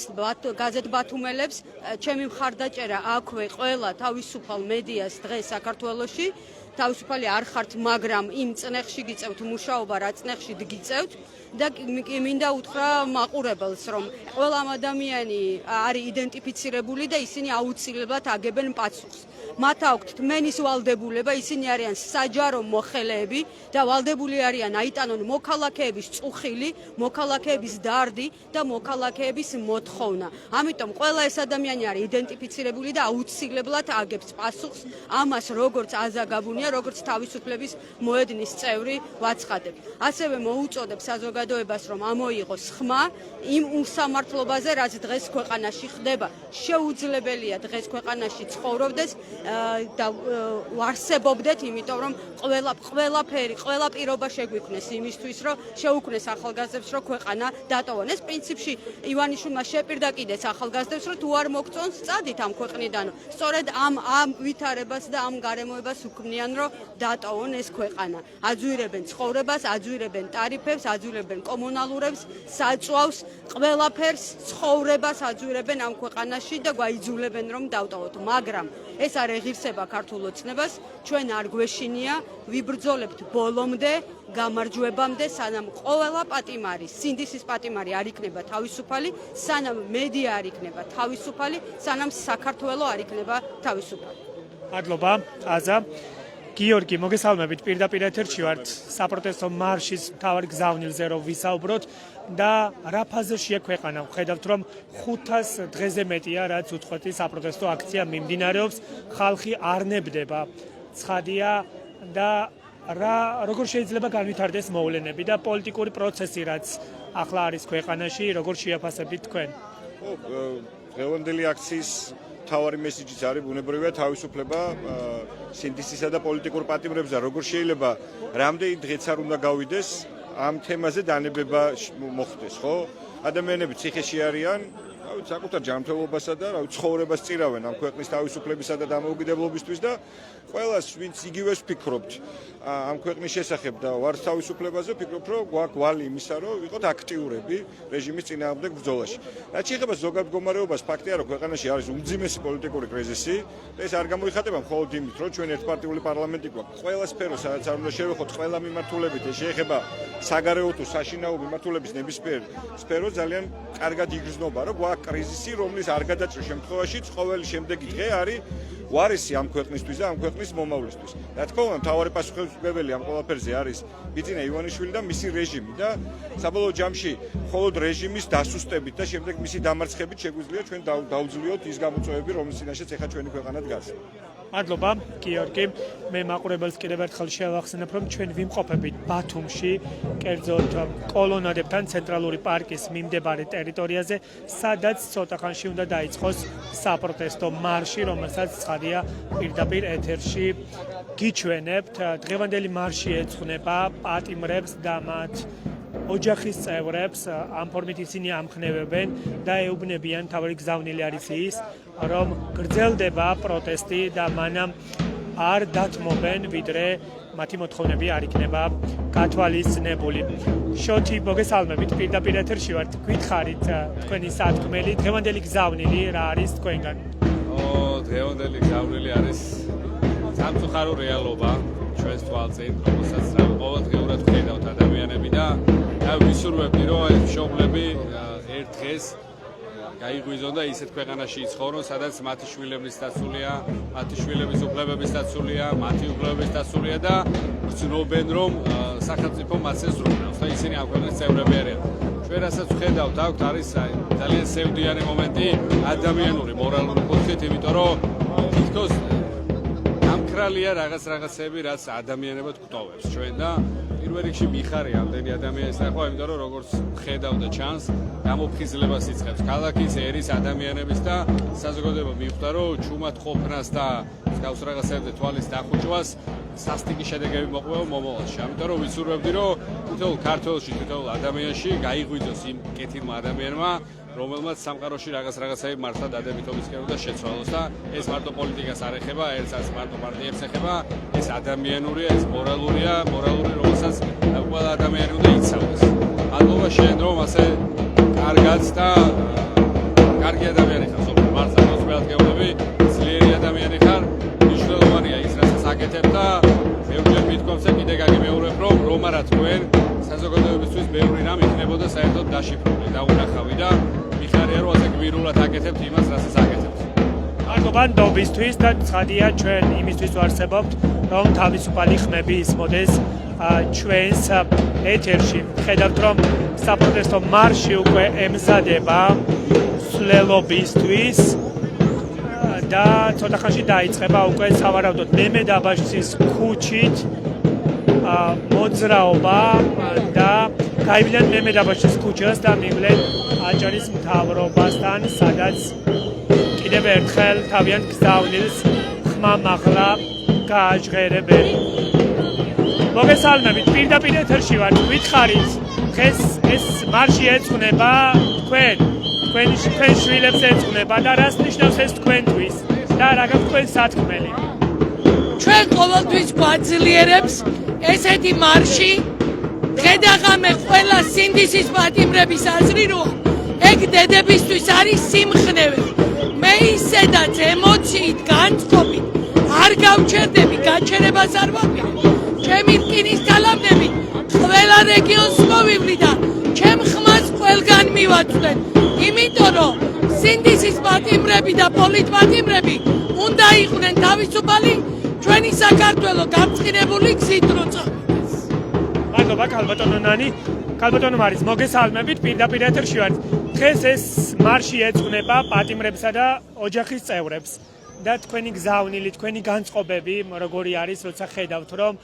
გაზეთ ბათუმელებს, ჩემი მხარდაჭერა აქვე ყველა თავისუფალ მედიას დღეს საქართველოში, თავისუფალი არ ხართ, მაგრამ იმ წნეხში გიწევთ მუშაობა, რა წნეხში გიწევთ და მინდა უთხრა მაყურებელს, რომ ყველა ამ ადამიანი არის იდენტიფიცირებული და ისინი აუცილებლად აგებენ პასუხს. მათ აქვთ თმენის ვალდებულება, ისინი არიან საჯარო მოხელეები და ვალდებული არიან აიტანონ მოქალაქეების წუხილი, მოქალაქეების დარდი და მოქალაქეების მოთხოვნა. ამიტომ ყველა ეს ადამიანი არის იდენტიფიცირებული და აუცილებლად აგებს პასუხს ამას, როგორც აზაგაბუნია, როგორც თავისუფლების მოედნის წევრი ვაცხადებ. ასევე მოუწოდებ საზოგადოებას, რომ ამოიღოს ხმა იმ უსამართლობაზე, რაც დღეს ქვეყანაში ხდება. შეუძლებელია დღეს ქვეყანაში ცხოვრობდეს და ვარსებობდეთ, იმიტომ რომ ყველაფერი, ყველა პირობა შეგვიქმნეს იმისთვის, რომ შეუქმნეს ახალგაზრდებს, რომ ქვეყანა დატოვონ. ეს პრინციპში ივანიშვილმა შეპირდაკიდეს ახალგაზრდებს, რომ თუ არ მოგწონს, წადით ამ ქვეყნიდან. სწორედ ამ ვითარებას და ამ გარემოებას უქმნიან, რომ დატოვონ ეს ქვეყანა. აძვირებენ ცხოვრებას, აძვირებენ ტარიფებს, აძვირებენ კომუნალურებს, საწვავს, ყველაფერს, ცხოვრებას აძვირებენ ამ ქვეყანაში და გვაიძულებენ, რომ დავტოვოთ. მაგრამ ეს არ ეღირსება ქართულ ოცნებას, ჩვენ არ გვეშინია, ვიბრძოლებთ ბოლომდე, გამარჯვებამდე, სანამ ყველა პატიმარი, სინდისის პატიმარი არ იქნება თავისუფალი, სანამ მედია არ იქნება თავისუფალი, სანამ საქართველო არ იქნება თავისუფალი. მადლობა, აზა. გიორგი, მოგესალმებით, პირდაპირ ეთერში ვართ საპროტესტო მარშის მთავარ გზავნილზე რომ ვისაუბროთ და რა ფაზაშია ქვეყანა. ხედავთ, რომ 500 დღეზე მეტია, რაც უწყვეტი საპროტესტო აქცია მიმდინარეობს, ხალხი არ ნებდება. ცხადია და როგორ შეიძლება განვითარდეს მოვლენები და პოლიტიკური პროცესი, რაც ახლა არის ქვეყანაში, როგორ შეაფასებით თქვენ? დღევანდელი აქციის მთავარი მესიჯიც არის ბუნებრივია თავისუფლება სინდისისა და პოლიტიკურ პატიმრებზე. როგორ შეიძლება რამდენი დღეც არ უნდა გავიდეს ამ თემაზე დანებება მოხდეს, ხო? ადამიანები ციხეში არიან, საკუთარ ჯანმრთელობასა და ცხოვრებას წირავენ ამ ქვეყნის თავისუფლებისა და დამოუკიდებლობისთვის და ყველას, ვინც იგივეს ფიქრობთ ამ ქვეყნის შესახებ და ვართ თავისუფლებაზე, ფიქრობთ, რომ გვაქვს ვალი იმისა, რომ ვიყოთ აქტიურები რეჟიმის წინააღმდეგ ბრძოლაში. რაც შეეხება ზოგად მდგომარეობას, ფაქტია, რომ ქვეყანაში არის უმძიმესი პოლიტიკური კრიზისი და ეს არ გამოიხატება მხოლოდ იმით, რომ ჩვენ ერთპარტიული პარლამენტი გვაქვს. ყველა სფერო, სადაც არ უნდა შევეხოთ ყველა მიმართულებით, ეს შეეხება საგარეო თუ საშინაო მიმართულების ნებისმიერ სფერო ძალიან კარგად იგრძნობა, რომ გვაქვს კრიზისი, რომლის არ გადაჭრის შემთხვევაში ყოველი შემდეგი დღე არის ვარისი ამ ქვეყნისთვის და ამ ქვეყნის მომავლისთვის. რა თქმა უნდა, მთავარი პასუხისმგებელი ამ ყველაფერზე არის ბიძინა ივანიშვილი და მისი რეჟიმი და საბოლოო ჯამში მხოლოდ რეჟიმის დასუსტებით და შემდეგ მისი დამარცხებით შეგვიძლია ჩვენ დავძლიოთ ის გამოწვევები, რომლის წინაშეც ეხა ჩვენი ქვეყანა დგას. მადლობა, გიორგი. მე მაყურებელს კიდევ ერთხელ შევახსენებ, რომ ჩვენ ვიმყოფებით ბათუმში, კერძოდ კოლონადებთან ცენტრალური პარკის მიმდებარე ტერიტორიაზე, სადაც ცოტა ხანში უნდა დაიწყოს საპროტესტო მარში, რომელსაც ცხადია პირდაპირ ეთერში გიჩვენებთ. დღევანდელი მარში ეძღვნება პატიმრებს და მათ ოჯახის წევრებს, ამ ფორმით ისინი ამხნევებენ და ეუბნებიან, თავი გზავნილი არის ის, რომ გრძელდება პროტესტი და მანამ არ დათმობენ, ვიდრე მათი მოთხოვნები არ იქნება გათვალისწინებული. შოთი, მოგესალმებით, პირდაპირ ეთერში ვართ, გითხარით თქვენი სათქმელი, დღევანდელი გზავნილი რა არის თქვენგან? დღევანდელი გზავნილი არის სამწუხარო რეალობა ჩვენს თვალწინ, რომელსაც ყოველდღიურად ხედავთ ადამიანები და ვისურვებდი, რომ ეს მშობლები ერთ დღეს გაიღვიძონ და ისეთ ქვეყანაში იცხოვრონ, სადაც მათი შვილების დაცულია, მათი შვილების უფლებების დაცულია, მათი უფლებების დაცულია და გრძნობენ რომ სახელმწიფო მათზე ზრუნავს და ისინი ამ ქვეყნის წევრები არიან. ჩვენ რასაც ვხედავთ, აქვთ არის ძალიან სევდიანი მომენტი ადამიანური მორალური კუთხით, იმიტომ რომ თითქოს ამქრალია რაღაცები, რაც ადამიანებად გვტოვებს ჩვენ და პირველ რიგში მიხარია ამდენი ადამიანის ნახვა, იმიტომ რომ როგორც ხედავ და ჩანს, გამოფხიზლებას იწყებს ქალაქის ერის ადამიანების და საზოგადოება მიხვდა, რომ ჩუმად ყოფნას და მსგავს რაღაცებზე თვალის დახუჭვას სასტიკი შედეგები მოყვება მომავალში. ამიტომ რომ ვისურვებდი, რომ თითოეულ ქართველში, თითოეულ ადამიანში გაიღვიძოს იმ კეთილმა ადამიანმა, რომელმაც სამყაროში რაღაცები მართლა დადებითობისკენ უნდა შეცვალოს და ეს მარტო პოლიტიკას არ ეხება, ეს მარტო პარტიებს ეხება, ეს ადამიანურია, ეს მორალურია, რომელსაც ყველა ადამიანი უნდა იცავდეს. მადლობა შენ რომ ასე კარგად და კარგი ადამიანი ხარ, სოფლ მართლა მოსწრაფად გეუბნები, ძლიერი ადამიანი ხარ, მნიშვნელოვანია ის რასაც აკეთებ და ბევრჯერ მithქვამს და კიდე გაგიმეორებ რომ არა თქვენ საზოგადოებისთვის ბევრი რამ იქნებოდა საერთოდ დაშიფრული და უნახავი და მიხარია რომ ასე გვირულად აკეთებთ იმას რასაც აკეთებთ. მადლობა ნდობისთვის და ცხადია ჩვენ იმისთვის ვარსებობთ რომ თავისუფალი ხმები ისმოდეს ჩვენს ეთერში. ხედავთ რომ საპროტესტო მარში უკვე ემზადება სვლელობისთვის და ცოტა ხანში დაიწყება უკვე სავარაუდოდ მემედაბაშის ქუჩით მოძრაობა და გაივლენ მემედაბაშის ქუჩას და მივლენ აჭარის მთავრობასთან, სადაც კიდევ ერთხელ თავიანთ გზავნილს ხმამაღლა გააჟღერებენ. მოგესალმებით, პირდაპირ ეთერში ვართ, გითხარით, დღეს ეს მარში ეძღვნება თქვენ შვილებს ეძღვნება და რას ნიშნავს ეს თქვენთვის და რა გაქვთ თქვენ სათქმელი? ჩვენ ყოველთვის გვაძლიერებს ესეთი მარში, ხედავთ ყველა სინდისის პატიმრების აზრი, რომ ეგ დედებისთვის არის სიმხნევე. მე ისედაც ემოციით, განწყობით არ გავჩერდები, გაჩერებას არ ვაპირებ. ჩემი რკინის გალავნები ყველა რეგიონს მოვივლი და ჩემ ხმას ყველგან მივაწვდენ. იმიტომ რომ სინდისის პატიმრები და პოლიტპატიმრები უნდა იყვნენ თავისუფალი ჩვენი საქართველო გამწყინებული გზით როწოდებს. მადლობა ქალბატონო ნანი, ქალბატონო მარის მოგესალმებით, პირდაპირ ეთერში ვართ. დღეს ეს მარში ეძღვნება პატიმრებსა და ოჯახის წევრებს და თქვენი გზავნილი, თქვენი განწყობები როგორი არის, როცა ხედავთ რომ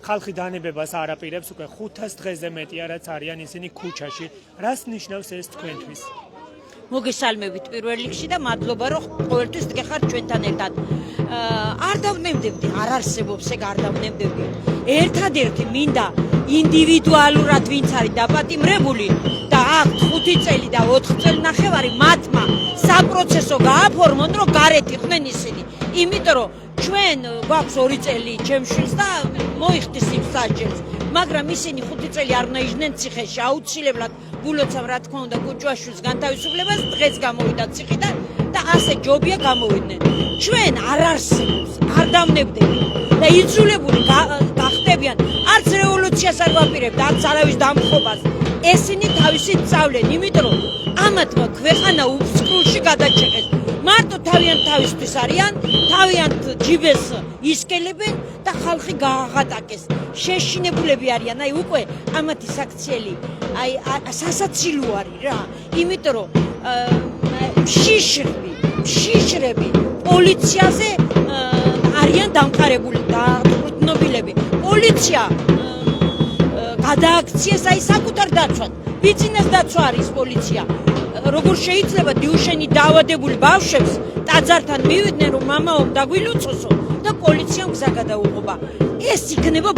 ხალხი დანებებას არ აპირებს, უკვე 500 დღეზე მეტია რაც არიან ისინი ქუჩაში. რას ნიშნავს ეს თქვენთვის? მოგესალმებით პირველ რიგში და მადლობა რომ ყოველთვის დგეხარ ჩვენთან ერთად. არ დავნებდებდი, არ არსებობს ეგ არ დავნებდებდი. ერთადერთი მინდა ინდივიდუალურად ვინც არის დაპატიმრებული და აქვთ 5 წელი და 4 წელი ნახევარი მათმა საპროცესო გააფორმონ რომ გარეთ იყვნენ ისინი. იმიტომ რომ ჩვენ გვაქვს 2 წელი ჩემშვილს და მოიხდის იმ სასჯელს. მაგრამ ისინი 5 წელი არ უნდა იჯდნენ ციხეში, აუცილებლად ბულოცამ რა თქმა უნდა კუჭვაშვილს განთავისუფლებას დღეს გამოვიდა ციხიდან და ასე ჯობია გამოვიდნენ. ჩვენ არ არსებობს, არ დავნებდები და იძულებული გახდებიან არც რევოლუციას არ ვაპირებთ, არც არავის დამხობას. ესენი თავისით სწავლენ, იმიტომ რომ ამათმა ქვეყანა უფსკრულში გადაჭეყეს. მარტო თავიანთ თავისთვის არიან, თავიანთ ჯიბეს ისკელებენ და ხალხი გააღატაკეს. შეშინებულები არიან, აი უკვე ამათი საქციელი, აი სასაცილო არის რა. იმიტომ რომ შიშრები პოლიციაზე არიან დამყარებული და დაყრდნობილები. პოლიცია გადააქციეს აი საკუთარ დაცვად. ბიძინას დაცვა არის პოლიცია. როგორ შეიძლება დიუშენი დაავადებული ბავშვებს ტაძართან მივიდნენ რომ მამაომ დაგვილოცოსო და პოლიციამ გზა გადაუღობა. ეს იქნება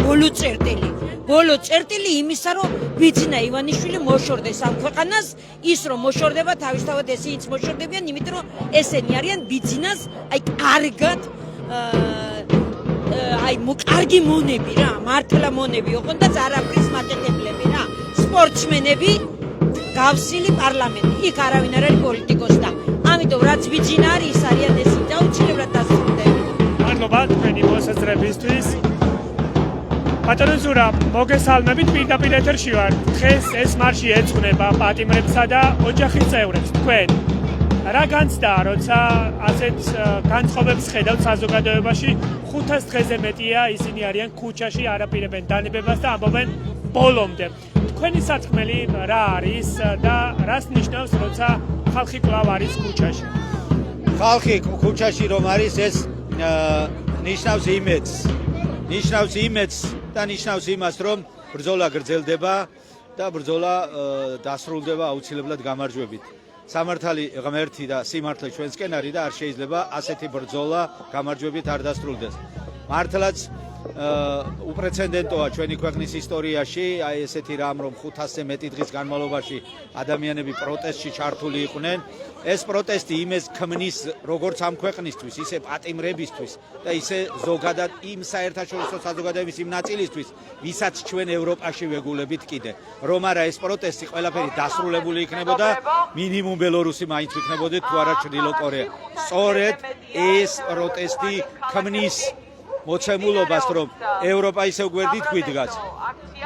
ბოლო წერტილი იმისა რომ ბიძინა ივანიშვილი მოშორდეს ამ ქვეყანას, ის რომ მოშორდება თავისთავად ესეც მოშორდებიან, იმიტომ რომ ესენი არიან ბიძინას აი კარგად კარგი მონები რა, მართლა მონები ოღონდ და არაფრის მატეთებლები რა, სპორტსმენები გავსილი პარლამენტი, იქ არავინ არ არის პოლიტიკოსი და ამიტომ რაც ბიძინა არის, ის არიან ესენი და აუცილებლად დასრულდება. მადლობა თქვენი მოსაზრებისთვის. ბატონო ზურა, მოგესალმებით, პირდაპირ ეთერში ვარ. დღეს ეს მარში ეძღვნება პატიმრებსა და ოჯახის წევრებს. თქვენ რა განცდა, როცა ასეთ განწყობებს ხედავთ საზოგადოებაში, 500 დღეზე მეტია ისინი არიან ქუჩაში, არაპირებენ დანებებას და ამბობენ ბოლომდე. თქვენი სათქმელი რა არის და რას ნიშნავს, როცა ხალხი კვლავ არის ქუჩაში? ხალხი ქუჩაში რომ არის, ეს ნიშნავს იმედს და ნიშნავს იმას, რომ ბრძოლა გრძელდება და ბრძოლა დასრულდება აუცილებლად გამარჯვებით. სამართალი ღმერთი და სიმართლე ჩვენსკენ არის და არ შეიძლება ასეთი ბრძოლა გამარჯვებით არ დასრულდეს. მართლაც უპრეცედენტოა ჩვენი ქვეყნის ისტორიაში, აი ესეთი რამ, რომ 500-ზე მეტი დღის განმავლობაში ადამიანები პროტესტში ჩართული იყვნენ. ეს პროტესტი იმეს ქმნის როგორც ამ ქვეყნისთვის, ისე პატიმრებისთვის და ისე ზოგადად იმ საერთაშორისო საზოგადოების იმ ნაწილისთვის, ვისაც ჩვენ ევროპაში ვეგულებით კიდე. რომ არა ეს პროტესტი ყველაფერი დასრულებული იქნებოდა, მინიმუმ ბელორუსი მაინც იქნებოდა თუ არა ჩრდილო კორეა. სწორედ ეს პროტესტი ქმნის მოცემულობას, რომ ევროპა ისევ გვერდით გვიდგას.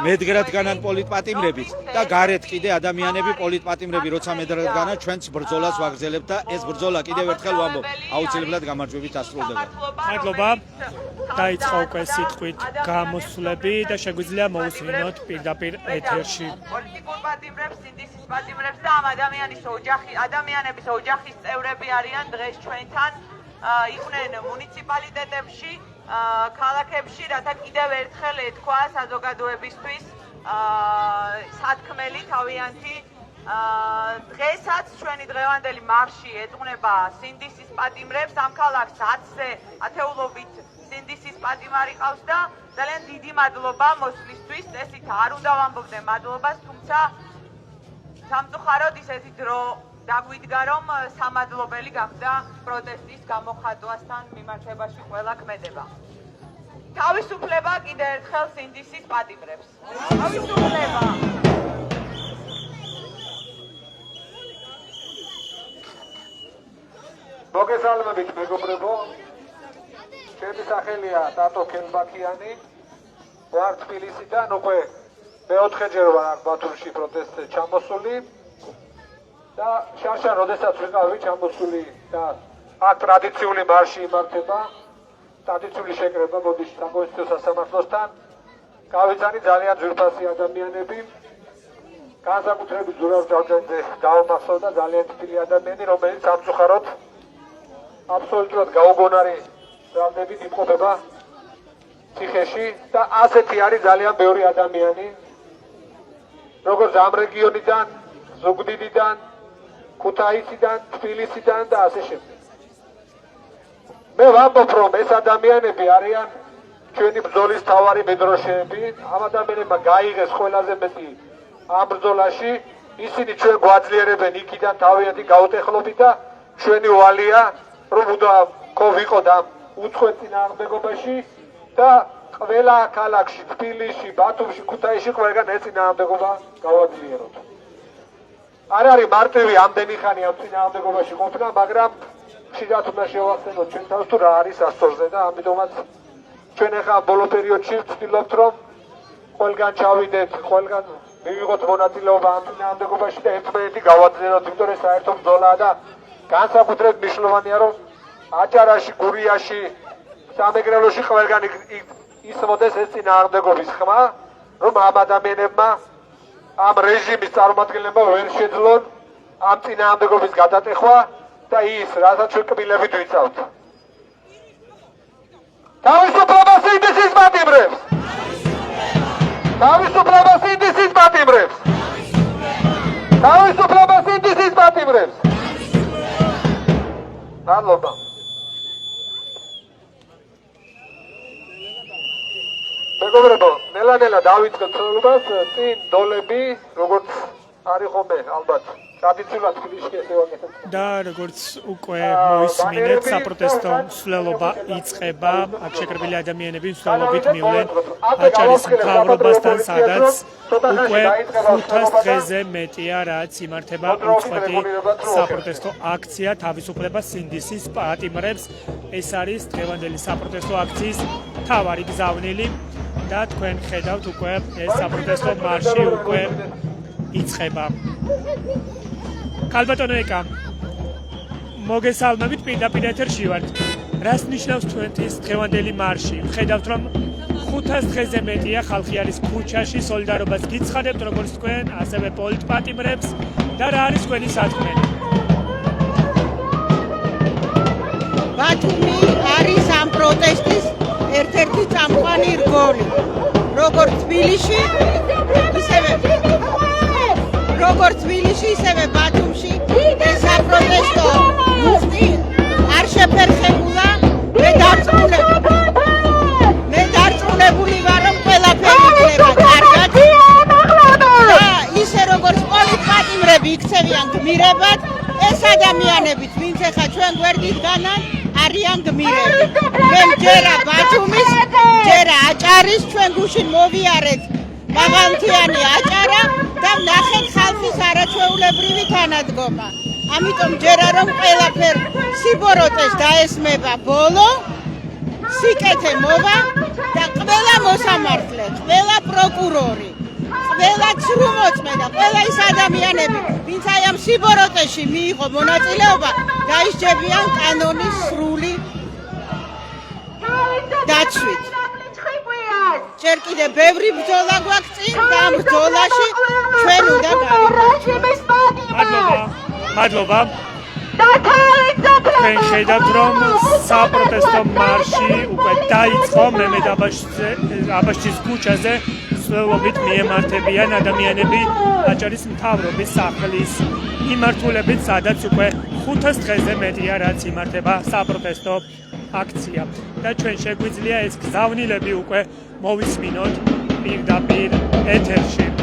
მედგრად განან პოლიტპატიმრებიც და გარეთ კიდე ადამიანები პოლიტპატიმრები, როცა მედგრად განან ჩვენც ბრძოლას ვაგრძელებთ და ეს ბრძოლა კიდევ ერთხელ ვამბობ, აუცილებლად გამარჯვებით დასრულდება. მადლობა. დაიწყო უკვე სიტყვით გამოსვლები და შეგვიძლია მოусმინოთ პირდაპირ ეთერში. პოლიტიკურ პატიმრებს, სინდისის პატიმრებს და ამ ადამიანების ოჯახის წევრები არიან დღეს ჩვენთან. იყვნენ მუნიციპალიტეტებში, ქალაქებში, რათა კიდევ ერთხელ ეთქვა საზოგადოებისთვის სათქმელი თავიანთი. დღესაც ჩვენი დღევანდელი მარში ეძღვნება სინდისის პატიმრებს. ამ ქალაქს 10-ზე ათეულობით სინდისის პატიმარი ყავს და ძალიან დიდი მადლობა მოსვლისთვის. წესით არ უნდა ვამბობდე მადლობას, თუმცა სამწუხაროდ ისეთი დრო დაგვიდგა, რომ სამადლობელი გახდა პროტესტის გამოხატვასთან მიმართებაში ყველა ქმედება. თავისუფლება კიდევ ერთხელ სინდისის პატიმრებს. თავისუფლება. მოგესალმებით მეგობრებო. ჩემი სახელია ტატო ქელბაქიანი. ვარ თბილისიდან, უკვე მეოთხეჯერ ვარ ბათუმში პროტესტზე ჩამოსული. და შარშან როდესაც ვიყავი ჩამოსული და აქ ტრადიციული მარში იმართება, ტრადიციული შეკრება მოდის საკონსტიტუციო სასამართლოსთან. გავიცანი ძალიან ძვირფასი ადამიანები, განსაკუთრებით ზურაბ ჯავჯანიძე დავამახსოვრდა ძალიან თბილი ადამიანი, რომელიც სამწუხაროდ აბსოლუტურად გაუგონარი ბრალდებით იმყოფება ციხეში და ასეთი არის ძალიან ბევრი ადამიანი, როგორც ამ რეგიონიდან, ზუგდიდიდან, ქუთაისიდან, თბილისიდან და ასე შემდეგ. მე ვამბობ, რომ ეს ადამიანები არიან ჩვენი ბრძოლის მთავარი მედროშეები. ამ ადამიანებმა გაიღეს ყველაზე მეტი ამ ბრძოლაში. ისინი ჩვენ გვაძლიერებენ იქიდან თავიანთი გაუტეხლობით და ჩვენი ვალია, რომ ვიყოთ ამ უცხოეთ წინააღმდეგობაში და ყველა ქალაქში, თბილისში, ბათუმში, ქუთაისში ყველგან ეს წინააღმდეგობა გავაძლიეროთ. არ არის მარტივი ამდენი ხანი ამ წინააღმდეგობაში ყოფნა, მაგრამ ხშირად უნდა შევახსენოთ ჩვენ თავს თუ რა არის ასწორზე და ამიტომაც ჩვენ ახლა ბოლო პერიოდში ვცდილობთ, რომ ყველგან ჩავიდეთ, ყველგან მივიღოთ მონაწილეობა ამ წინააღმდეგობაში და ერთმანეთი გავაძლიეროთ, იმიტომ რომ საერთო ბრძოლაა და განსაკუთრებით მნიშვნელოვანია, რომ აჭარაში, გურიაში, სამეგრელოში ყველგან ისმოდეს ეს წინააღმდეგობის ხმა, რომ ამ ადამიანებმა ამ რეჟიმის წარმომადგენლებმა ვერ შეძლონ ამ წინააღმდეგობის გადატეხვა და ის, რასაც ჩვენ კბილებით ვიცავთ. თავისუფლება სინდისის პატიმრებს! თავისუფლება სინდისის პატიმრებს! თავისუფლება სინდისის პატიმრებს! მადლობა. მეგობრებო, ნელა-ნელა დავიწყეთ ცხოვრებას, წინ დოლები, როგორც არის ხოლმე, ალბათ, ტრადიციულად თბილისში ესე ვაკეთებთ. და როგორც უკვე მოისმინეთ, საპროტესტო მსვლელობა იწყება. აქ შეკრებილი ადამიანები მსვლელობით მივლენ აჭარის მთავრობასთან, სადაც უკვე 500 დღეზე მეტია, რაც იმართება უცხოეთი საპროტესტო აქცია თავისუფლება სინდისის პატიმრებს. ეს არის დღევანდელი საპროტესტო აქციის მთავარი გზავნილი და თქვენ ხედავთ უკვე ეს საპროტესტო მარში უკვე იწყება. ქალბატონო ეკა, მოგესალმებით, პირდაპირ ეთერში ვართ. რას ნიშნავს თქვენთვის დღევანდელი მარში? ხედავთ, რომ 500 დღეზე მეტია ხალხი არის ქუჩაში, სოლიდარობას გიცხადებთ როგორც თქვენ, ასევე პოლიტპატიმრებს და რა არის თქვენი სათქმელი? ბათუმი არის ამ პროტესტის ერთ-ერთი წამყვანი რგოლი. როგორც თბილისში, ისევე ბათუმში ეს საპროტესტო მუხტი არ შეფერხებულა. მე დარწმუნებული ვარ, რომ ყველაფერი იქნება კარგად და ისე როგორც პოლიტპატიმრები იქცევიან გმირებად, ეს ადამიანებიც, ვინც ახლა ჩვენ გვერდით განან, არიან გმირები. მე მჯერა ბათუმის, მჯერა აჭარის, ჩვენ გუშინ მოვიარეთ მაღალმთიანი აჭარა და ვნახეთ ხალხის არაჩვეულებრივი თანადგომა. ამიტომ მჯერა, რომ ყველაფერ სიბოროტეს დაესმება ბოლო, სიკეთე მოვა და ყველა მოსამართლე, ყველა პროკურორი, ყველა ცრუმოწმედა, ყველა ის ადამიანები, ვინც აი ამ სიბოროტეში მიიღო მონაწილეობა, დაისჯებიან კანონის სრული დაცვით. ჯერ კიდე ბევრი ბრძოლა გვაქვს წინ და ამ ბრძოლაში ჩვენ უნდა გავიმარჯვოთ. მადლობა. თქვენ ხედავთ, რომ საპროტესტო მარში უკვე დაიწყო მემედ აბაშძის ქუჩაზე სვლელობით მიემართებიან ადამიანები აჭარის მთავრობის სახლის მიმართულებით, სადაც უკვე 500 დღეზე მეტია რაც იმართება საპროტესტო აქცია და ჩვენ შეგვიძლია ეს გზავნილები უკვე მოვისმინოთ პირდაპირ ეთერში.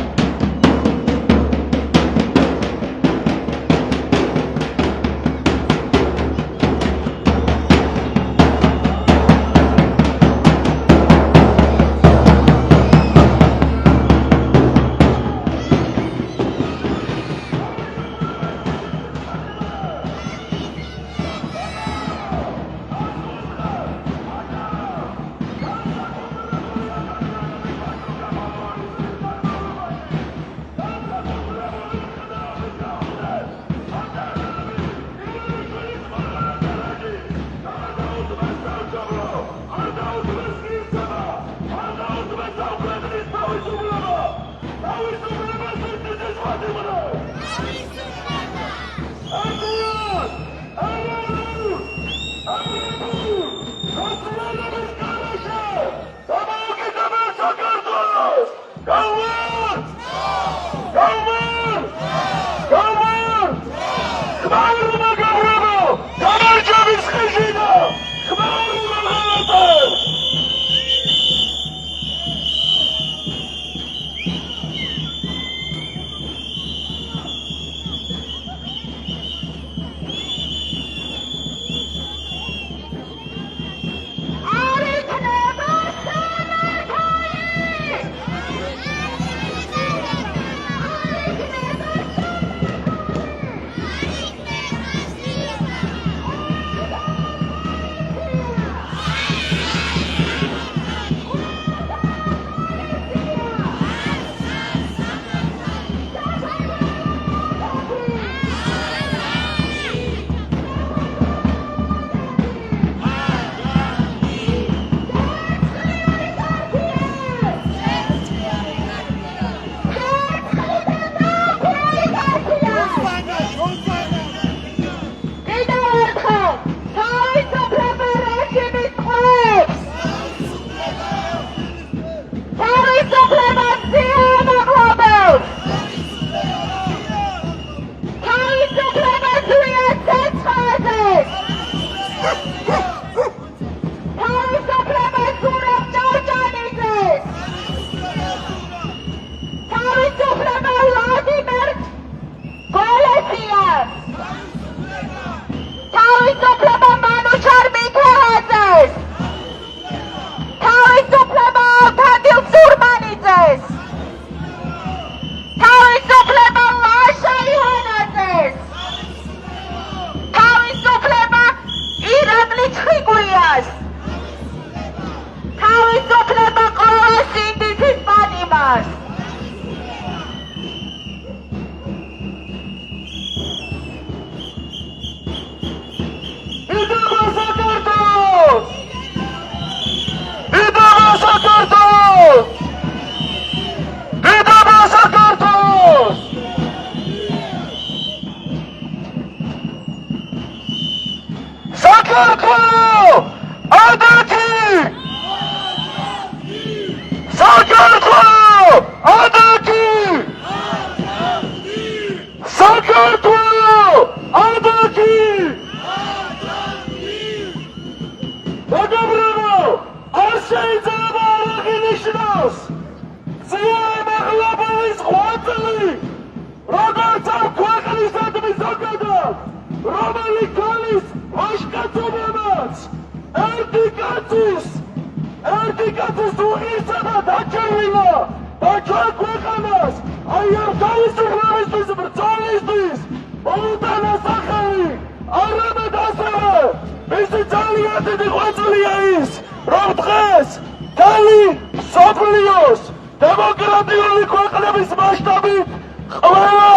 დემოკრატიული ქვეყნების მასშტაბით ყველა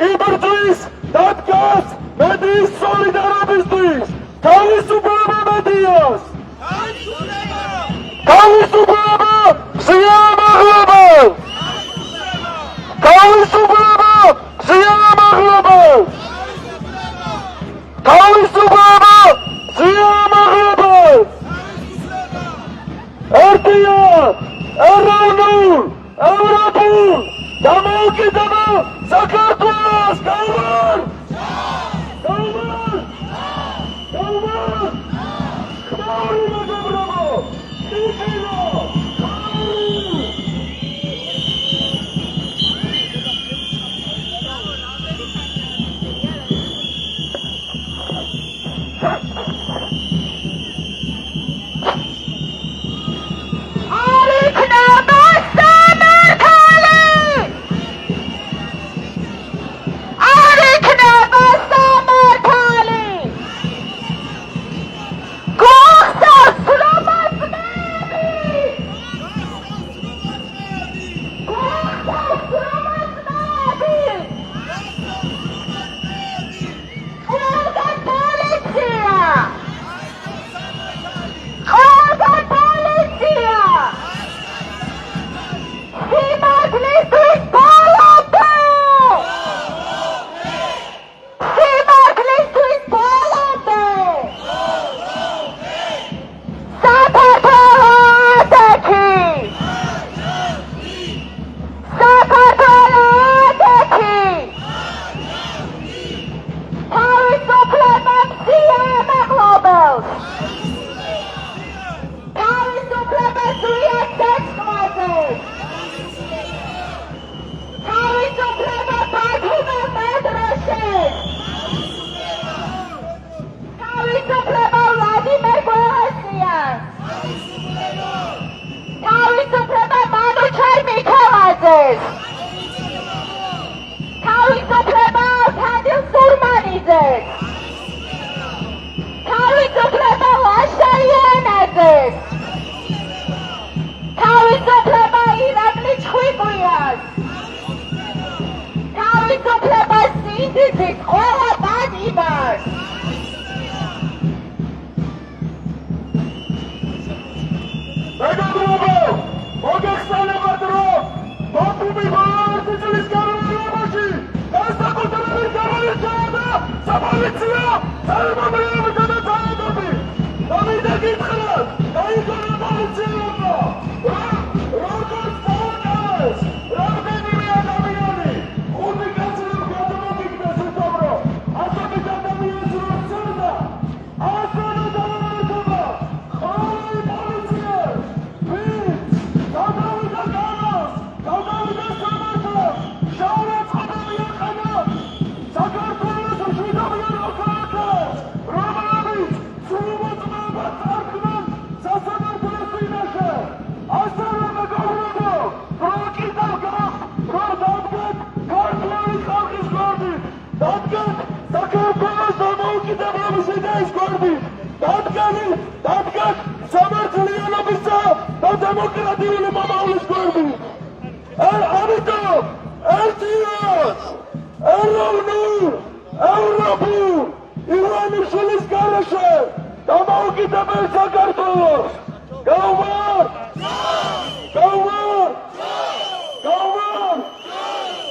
იბრძვის დადგას მედიის სოლიდარობისთვის. თავისუფლება მედიას! თავისუფლება ზიამაღლებელ! თავისუფლება ზიამაღლებელ! თავისუფლება ზიამაღლებელ! ერთიან ეროვნულ ევროპულ დამოუკიდებელ საქართველოს გავარ!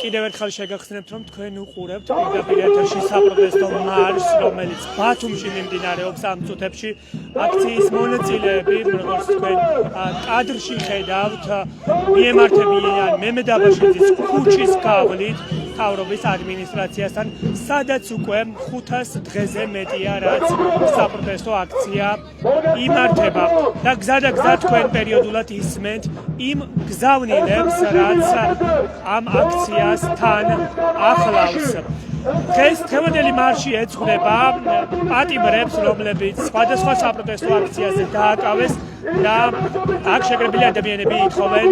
კიდევ ერთხელ შეგახსენებთ, რომ თქვენ უყურებთ პირდაპირ ეთერში საპროტესტო მარშს, რომელიც ბათუმში მიმდინარეობს ამ წუთებში. აქციის მონაწილეები, როგორც თქვენ კადრში ხედავთ, მიემართებიან მემედაბაშიძის ქუჩის გავლით მთავრობის ადმინისტრაციასთან, სადაც უკვე 500 დღეზე მეტია, რაც საპროტესტო აქცია იმართება. და გზადაგზა თქვენ პერიოდულად ისმენთ იმ გზავნილებს, რაც ამ აქციას თან ახლავს. დღეს დღევანდელი მარში ეძღვნება პატიმრებს, რომლებიც სხვადასხვა საპროტესტო აქციაზე დააკავეს და აქ შეკრებილი ადამიანები ითხოვენ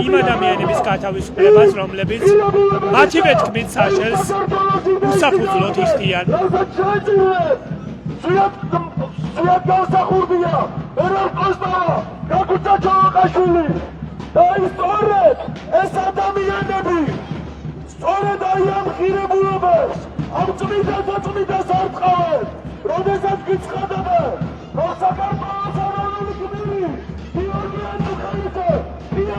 იმ ადამიანების გათავისუფლებას, რომლებიც მათივე თქმით საშელს უსაფუძვლოდ იხდიან. სუიად განსახურდია ერალ კოსტავა, გაგუცა ჩოლოყაშვილი და სწორედ ეს ადამიანები სწორედ აი ამ ღირებულებას, ამ წმიდას არ ტყავენ, როდესაც გიცხადებენ, რომ საქართველოს ეროვნული გმირი გიორგი ანჯუხაიძე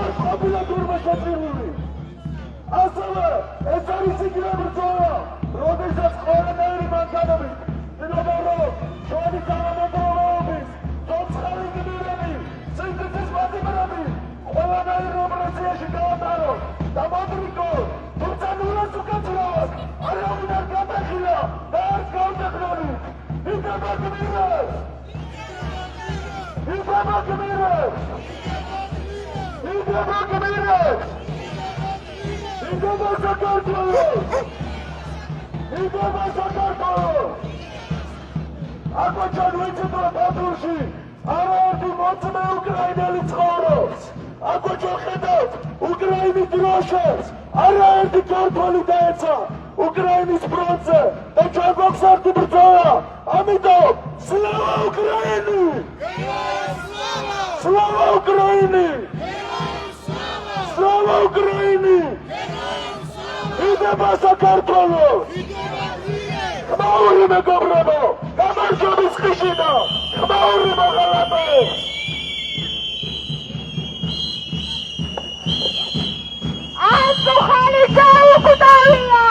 არ ყოფილა თურმეშეწირული. ასევე ეს არის იგივე ბრძოლა, როდესაც ყველანაირი მანქანებით ცდილობენ, რომ ჩვენი თანამედროვეობის ცოცხალი გმირები, სინდისის პატიმრები ყველანაირ რეპრესიაში გაატარონ და მოტრიკონ, თუმცა ნულას უკაცრავად არავინ არ გადახილა და არც გავდეხრებით. იქნება გმირებს! იქნება გმირებს! იქნება გმირებს! იქნება საქართველოს! იქნება საქართველოს! აკვაჩან ვიცით, რომ ბათუმში არაერთი მოწმე უკრაინელი ცხოვრობს. აკვაჩან ხედავთ უკრაინის დროშებს, არაერთი ქართველი დაეცა უკრაინის ფრონტზე და ჩვენ გვაქვს ერთი ბრძოლა. ამიტომ სლავა უკრაინი! სლავა უკრაინი! სლავა უკრაინი! იქნება საქართველოს! ხმაური მეგობრებო, გამარჯვების ხიშინა, ხმაური მაღალატებს! ანჯუხალი გაუკვდავია!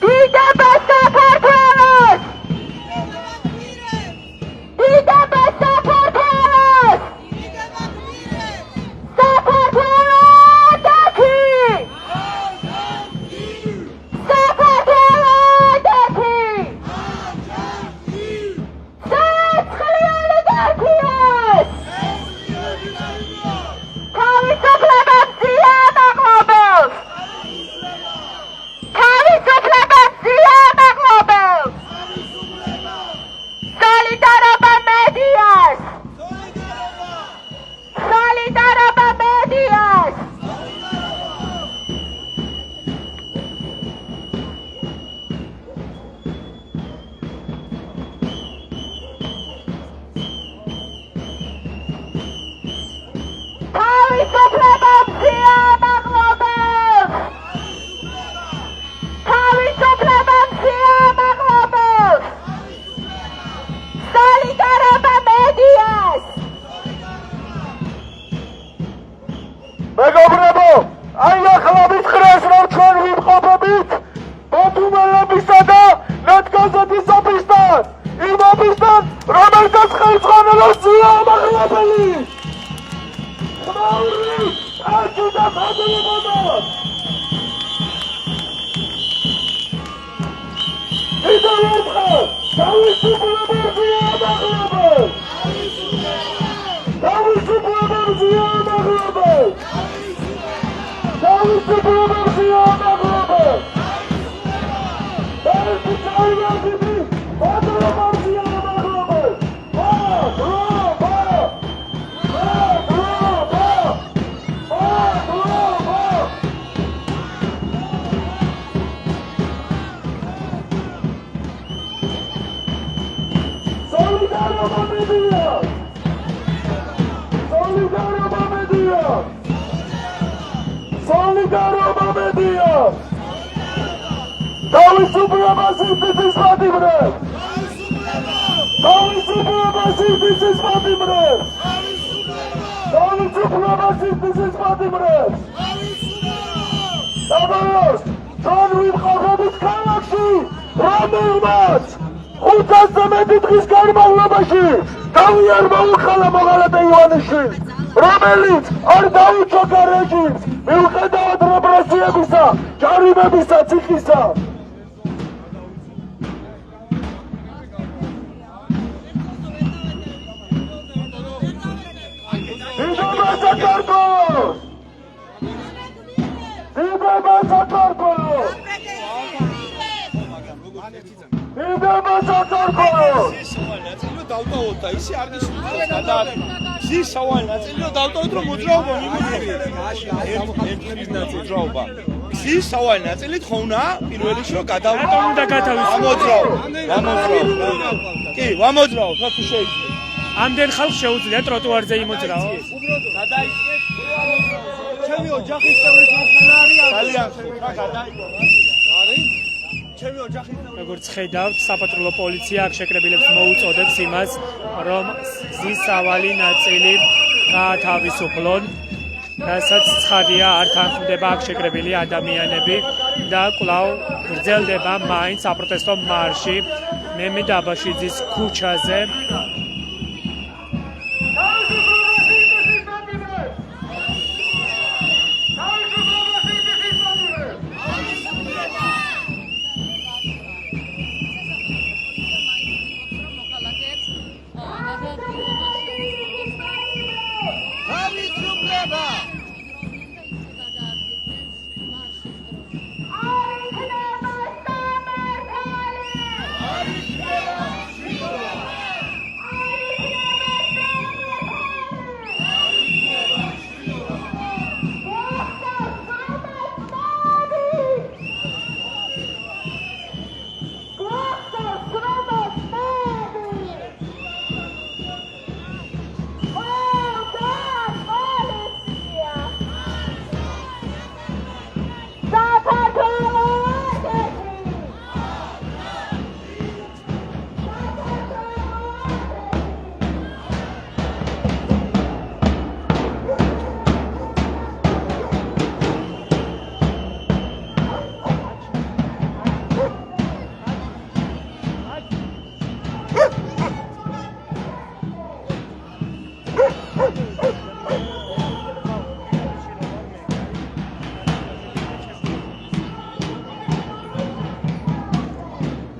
დიდება საქართველოს! დიდება საქართველოს! საქართველოს დაკი! საქართველოს დაკი! საცხლიანი დაკიოს! თავისუფლებას ზიანაღლობელს! თავისუფლებას ზიანაღლობელს! სოლიდარობა მედიას! სოლიდარობა მედიას! თავისუფლებას ზიანაღლობელს! თავისუფლებას ზიანაღლობელს! სოლიდარობა მედიას! მეგობრებო, აი ახლა მითხრეს, რომ ჩვენ ვიმყოფებით ბათუმელებისა და ნეტგაზეთის ოფისთან, იმ ოფისთან, რომელსაც ხელს ხანელობს ზიანაღლებელი! ხმაური არ გიდა ხადლებოდა! კიდევ ერთხელ, თავისუფლებას ზიანაღლობელს! თავისუფლებას ზიანაღლობელს! თავისუფლებას ზიანაღლობელს! თავისუფლებას ზიანაღლობელს! Solidarობა მედიას! Solidarობა მედიას! Solidarობა მედიას! თავისუფლებას ისთვის პატიმრებს! თავისუფლებას ისთვის პატიმრებს! თავისუფლებას თავისუფლებას სინდისის პატიმრებს! საბოლოოდ, ჩვენ ვიმყოფებით ქალაქში, რომელმაც 500-ზე მეტი დღის განმავლობაში თავი არ მოუხალა მოღალატე ივანიშვილს, რომელიც არ დაუჩოქა რეჟიმს მიუხედავად რეპრესიებისა, ჯარიმებისა, ციხისა. დიდება საქართველოს! დიდება საქართველოს! დიდება საქართველოს! დავტოვოთ და ისე არ გისურვებთ და ზის სავალ ნაწილო დავტოვოთ რომ მოძრაობა მოძრაობა ზის სავალ ნაწილით ხონა პირველ რიგში რომ გადავიდო უნდა გათავისუფლო კი ვამოძრაო რა თუ შეიძლება ამდენ ხალხს შეუძლია ტროტუარზე იმოძრაო გადაიქცეთ ჩემი ოჯახის წევრის მარცხენა არის ძალიან რა გადაიქო არის ჩემი ოჯახის როგორც ხედავთ, საპატრულო პოლიცია აქ შეკრებილებს მოუწოდებს იმას, რომ ზის სავალი ნაწილი გაათავისუფლონ, რასაც ცხადია არ თანხმდება აქ შეკრებილი ადამიანები და კვლავ გრძელდება მაინც საპროტესტო მარში მემე დაბაშიძის ქუჩაზე.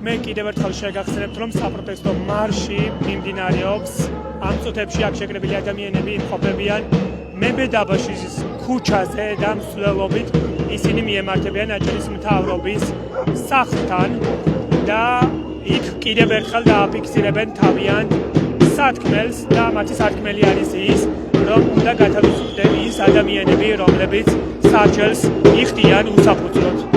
მე კიდევ ერთხელ შეგახსენებთ, რომ საპროტესტო მარში მიმდინარეობს. ამ წუთებში აქ შეკრებილი ადამიანები იმყოფებიან მემე დაბაშიძის ქუჩაზე და მსვლელობით ისინი მიემართებიან აჭარის მთავრობის სახლთან და იქ კიდევ ერთხელ დააფიქსირებენ თავიანთ სათქმელს და მათი სათქმელი არის ის, რომ უნდა გათავისუფლდნენ ის ადამიანები, რომლებიც საჭელს იხდიან უსაფუძვლოდ.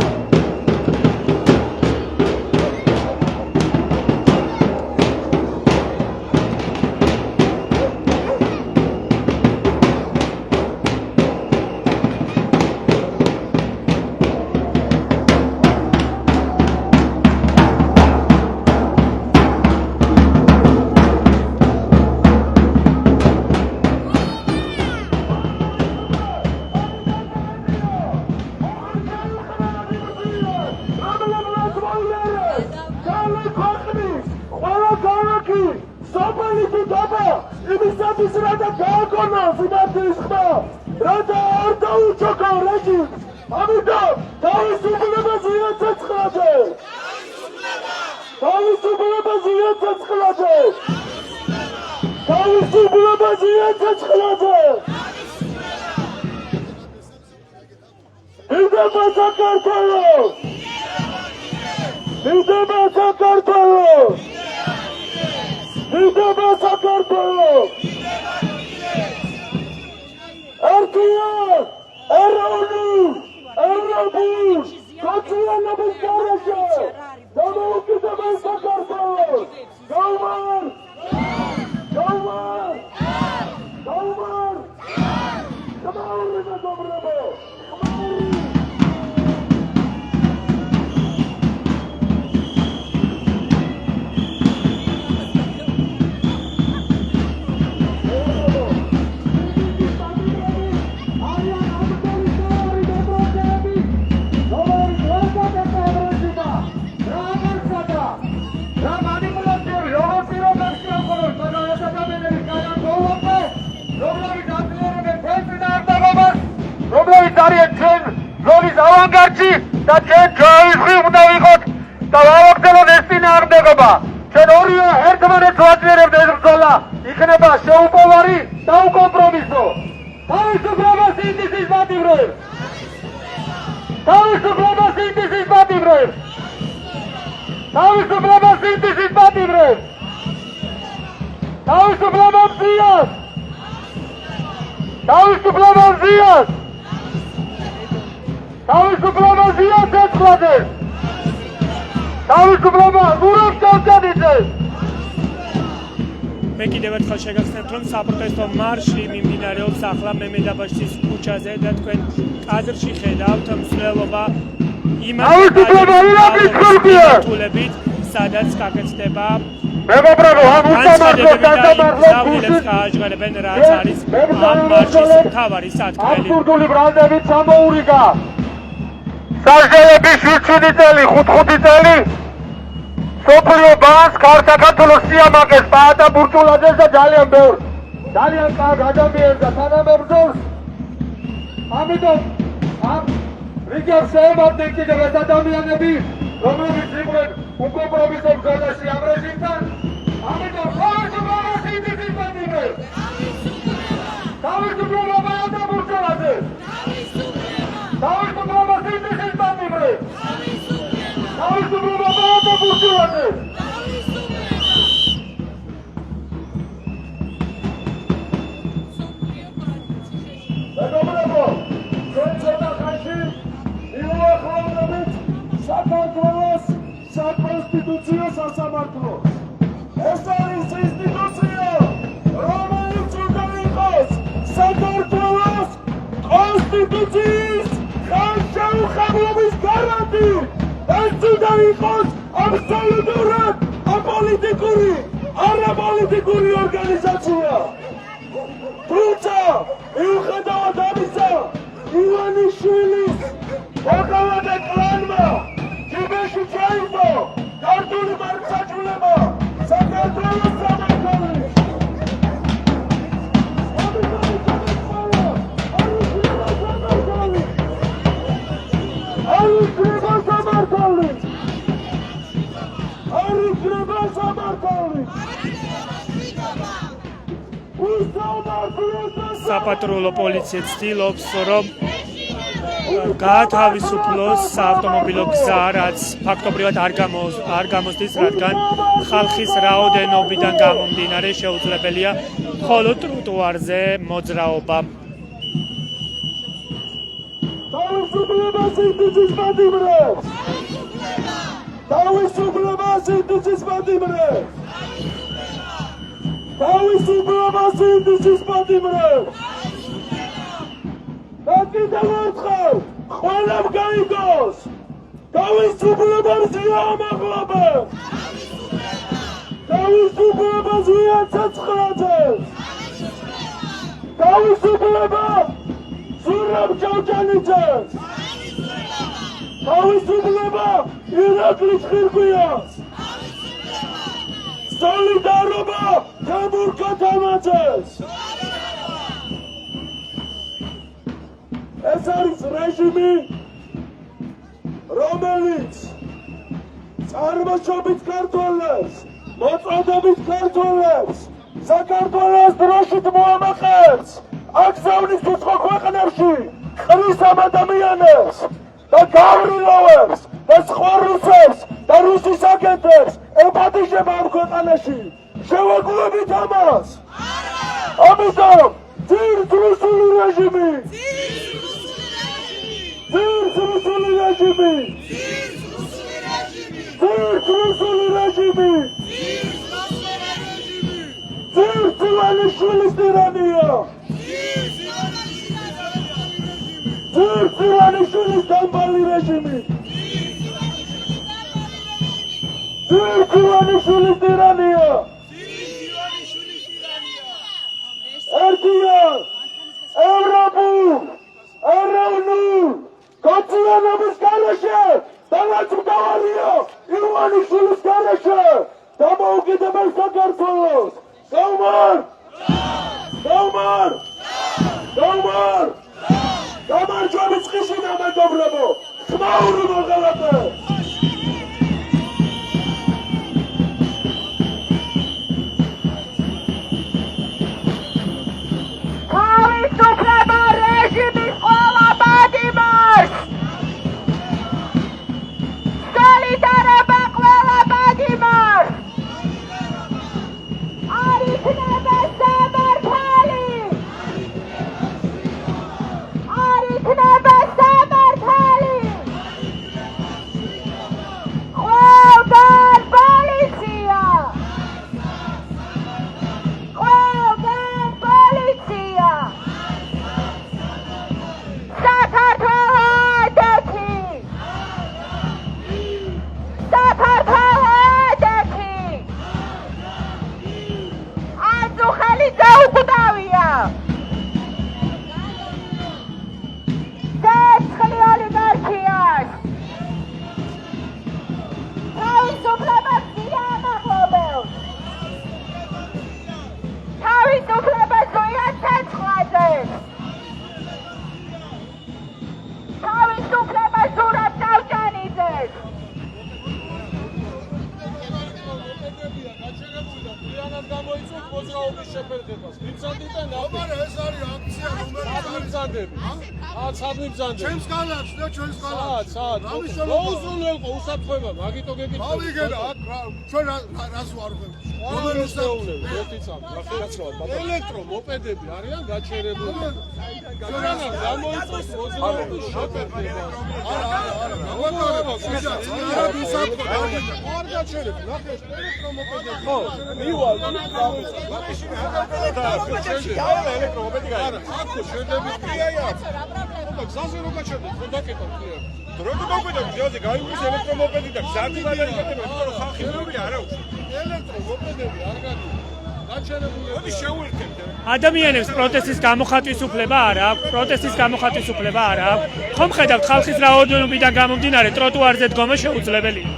და ჩვენ ჯოისხი უნდა ვიყოთ და ვავაგრძელოთ ეს წინააღმდეგობა. ჩვენ ორივე ერთმანეთს ვაძლიერებთ ეს ბრძოლა იქნება შეუპოვარი და უკომპრომისო. თავისუფლება სინდისის პატიმრებს! თავისუფლება სინდისის პატიმრებს! თავისუფლება სინდისის პატიმრებს! თავისუფლება მზიას! თავისუფლება მზიას! თავისუფლება მზიას ეცვლადეს! თავისუფლება გურამ ჩავჭადიძეს! მე კიდევ ერთხელ შეგახსენებთ, რომ საპროტესტო მარში მიმდინარეობს ახლა მემედაბაშის ქუჩაზე და თქვენ კადრში ხედავთ მსვლელობა იმართულებით, სადაც გაკეთდება მეგობრებო, ამ უსამართლოს გასამართლოს გააჟღერებენ, რაც არის ამ მარშის მთავარი სათქმელი. აბსურდული ბრალდებით ჩამოურიგა. სასჯელები 7 წელი, 5 წელი სოფლიო ბანკს, საქართველოს სიამაყეს, პაატა ბურჭულაძეს და ძალიან ბევრს, ძალიან კარგ ადამიანს და თანამებრძოლს. ამიტომ ამ რიგებს შეემართნენ კიდევ ეს ადამიანები, რომლებიც იყვნენ უკომპრომისო ბრძოლაში ამ რეჟიმთან. ამიტომ თავისუფლება სინდისის პატიმრებს! თავისუფლება პაატა ბურჭულაძეს! თავისუფლება სინდისის პატიმრებს! თავისუფლება პაატა ბურჭულაძეს! მეგობრებო, ჩვენ ცოტა ხანში მივუახლოვდებით საქართველოს საკონსტიტუციო სასამართლოს. ეს არის ინსტიტუცია, რომელიც უნდა იყოს საქართველოს კონსტიტუციის ხელშეუხებლობის გარანტი. ეს უნდა იყოს აბსოლუტურად აპოლიტიკური, არაპოლიტიკური ორგანიზაცია. თუმცა მიუხედავად ამისა, ივანიშვილის მოყავდა კლანმა ჯიბეში ჩაიდო ქართული მართლმსაჯულება საქართველოს სამართალში. საპატრულო პოლიცია ცდილობს, რომ გაათავისუფლოს საავტომობილო გზა, რაც ფაქტობრივად არ გამოსდის, რადგან ხალხის რაოდენობიდან გამომდინარე შეუძლებელია მხოლოდ ტროტუარზე მოძრაობა. თავისუფლება სინდისის პატიმრებს! თავისუფლება სინდისის პატიმრებს! თავისუფლება სინდისის პატიმრებს! და კიდევ ერთხელ ყველამ გაიგოს! თავისუფლება მზია ამაღლობებს! თავისუფლება ზვია ცეცხლაძეს! თავისუფლება ზურაბ ჭავჭანიძეს! თავისუფლება ირაკლი ხირგვიას! სოლიდარობა თემურ ქათამაძეს! ეს არის რეჟიმი, რომელიც წარმოშობით ქართველებს, მოწოდებით ქართველებს, საქართველოს დროშით მოამახებს, აქცევნის უცხო ქვეყნებში ყრის ამ ადამიანებს და გავრილოვებს და სხვა რუსებს და რუსის აგენტებს ეპატიჟება ამ ქვეყანაში. შევაგულებით ამას! ამიტომ ძირს რუსული რეჟიმი! ძირს რუსული რეჟიმი! ძირს რუსული რეჟიმი! ძირს ივანიშვილის ტირანია! ძირს ივანიშვილის დამბალი რეჟიმი! ძირს ივანიშვილის ტირანია! ერთია ევროპულ, ეროვნულ კაციანობის გარეშე და რაც მთავარია ივანიშვილის გარეშე დამოუკიდებელ საქართველოს! გაუმარ! გაუმარ! გაუმარ! გამარჯვებით ხიშინა მეგობრებო! ხმაური მოღალატე თავისუფლება რეჟიმის ყველა პატიმარს სოლიდარობა ყველა პატიმარს არ იქნება სამართალი არ იქნება სამართალი ყველგან პოლიცია ყველგან პოლიცია საქართველო ადეთი საქართველო ადეთი აწუხელი დაუკვდავია ცეცხლი ოლიგარქიას თავისუფლებას მიამაღლობელს თავისუფლებას ზოია ცეცხლაზე თავისუფლებას ზურაბ წავჭანიძეს გამოიწვევთ მოძრაობის შეფერხებას. მიბრძანდით და ნაბარე ეს არის აქცია რომელიც მიბრძანდები. სად მიბრძანდები? ჩემს განაცხს და ჩვენს განაცხს. სად? მოუზრუნველყო უსაფრთხოება, მაგიტო გეკითხებით. ავიგედა აქ ჩვენ რას ვარღვევთ? რომელი ერთი წამი, ახერაცრავად ბატონო. ელექტრომოპედები არიან გაჩერებული. ჩვენ გამოიწვევთ მოძრაობის შეფერხებას. არა. არ გაჩერებ, ნახე ელექტრომოპედები. ხო, მივალ ელექტრომოპედი გაიგე. აქ შედებით კრიაა. გზაზე რო გაჩერდეთ, ხო დაკეტავ კრიაა. დროზე მოგვიდა გზაზე გაიგეს ელექტრომოპედი და გზაზე გადაიგეთ, იმიტომ რომ ხალხი ნებია არა უშ. ელექტრომოპედები არ გაიგე. გაჩერებული. მოდი შევერთებთ. ადამიანებს პროტესტის გამოხატვის უფლება არ აქვს, პროტესტის გამოხატვის უფლება არ აქვს. ხომ ხედავთ ხალხის რაოდენობიდან გამომდინარე ტროტუარზე დგომა შეუძლებელია.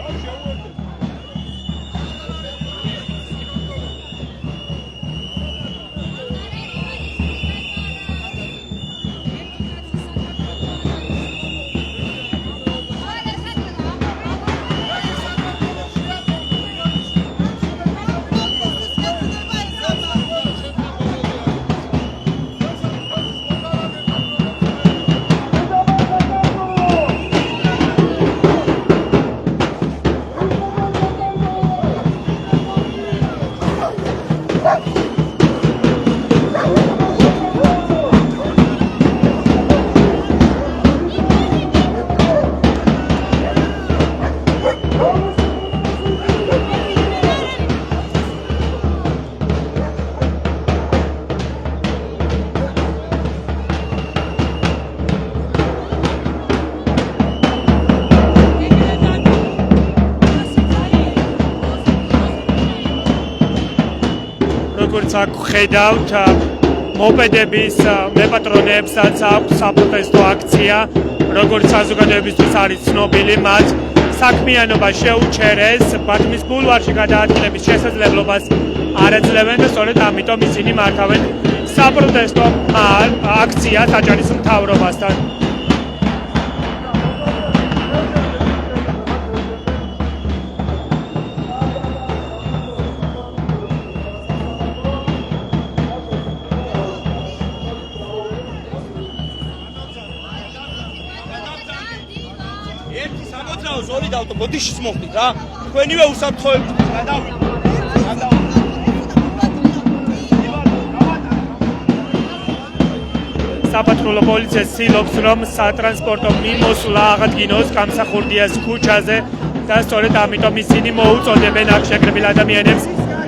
როგორც აქ ხედავთ, მოპედების მეპატრონეებსაც აქვს საპროტესტო აქცია, როგორც საზოგადოებისთვის არის ცნობილი, მათ საქმიანობა შეუჩერეს, ბათუმის ბულვარში გადაადგილების შესაძლებლობას არ ეძლევენ და სწორედ ამიტომ ისინი მართავენ საპროტესტო აქციას აჭარის მთავრობასთან. ორი დავტო, ბოდიშის მოხდით რა. თქვენივე უსაფრთხოებით გადავიდეთ. საპატრულო პოლიცია ცდილობს, რომ სატრანსპორტო მიმოსვლა აღადგინოს გამსახურდიას ქუჩაზე და სწორედ ამიტომ ისინი მოუწოდებენ აქ შეკრებილ ადამიანებს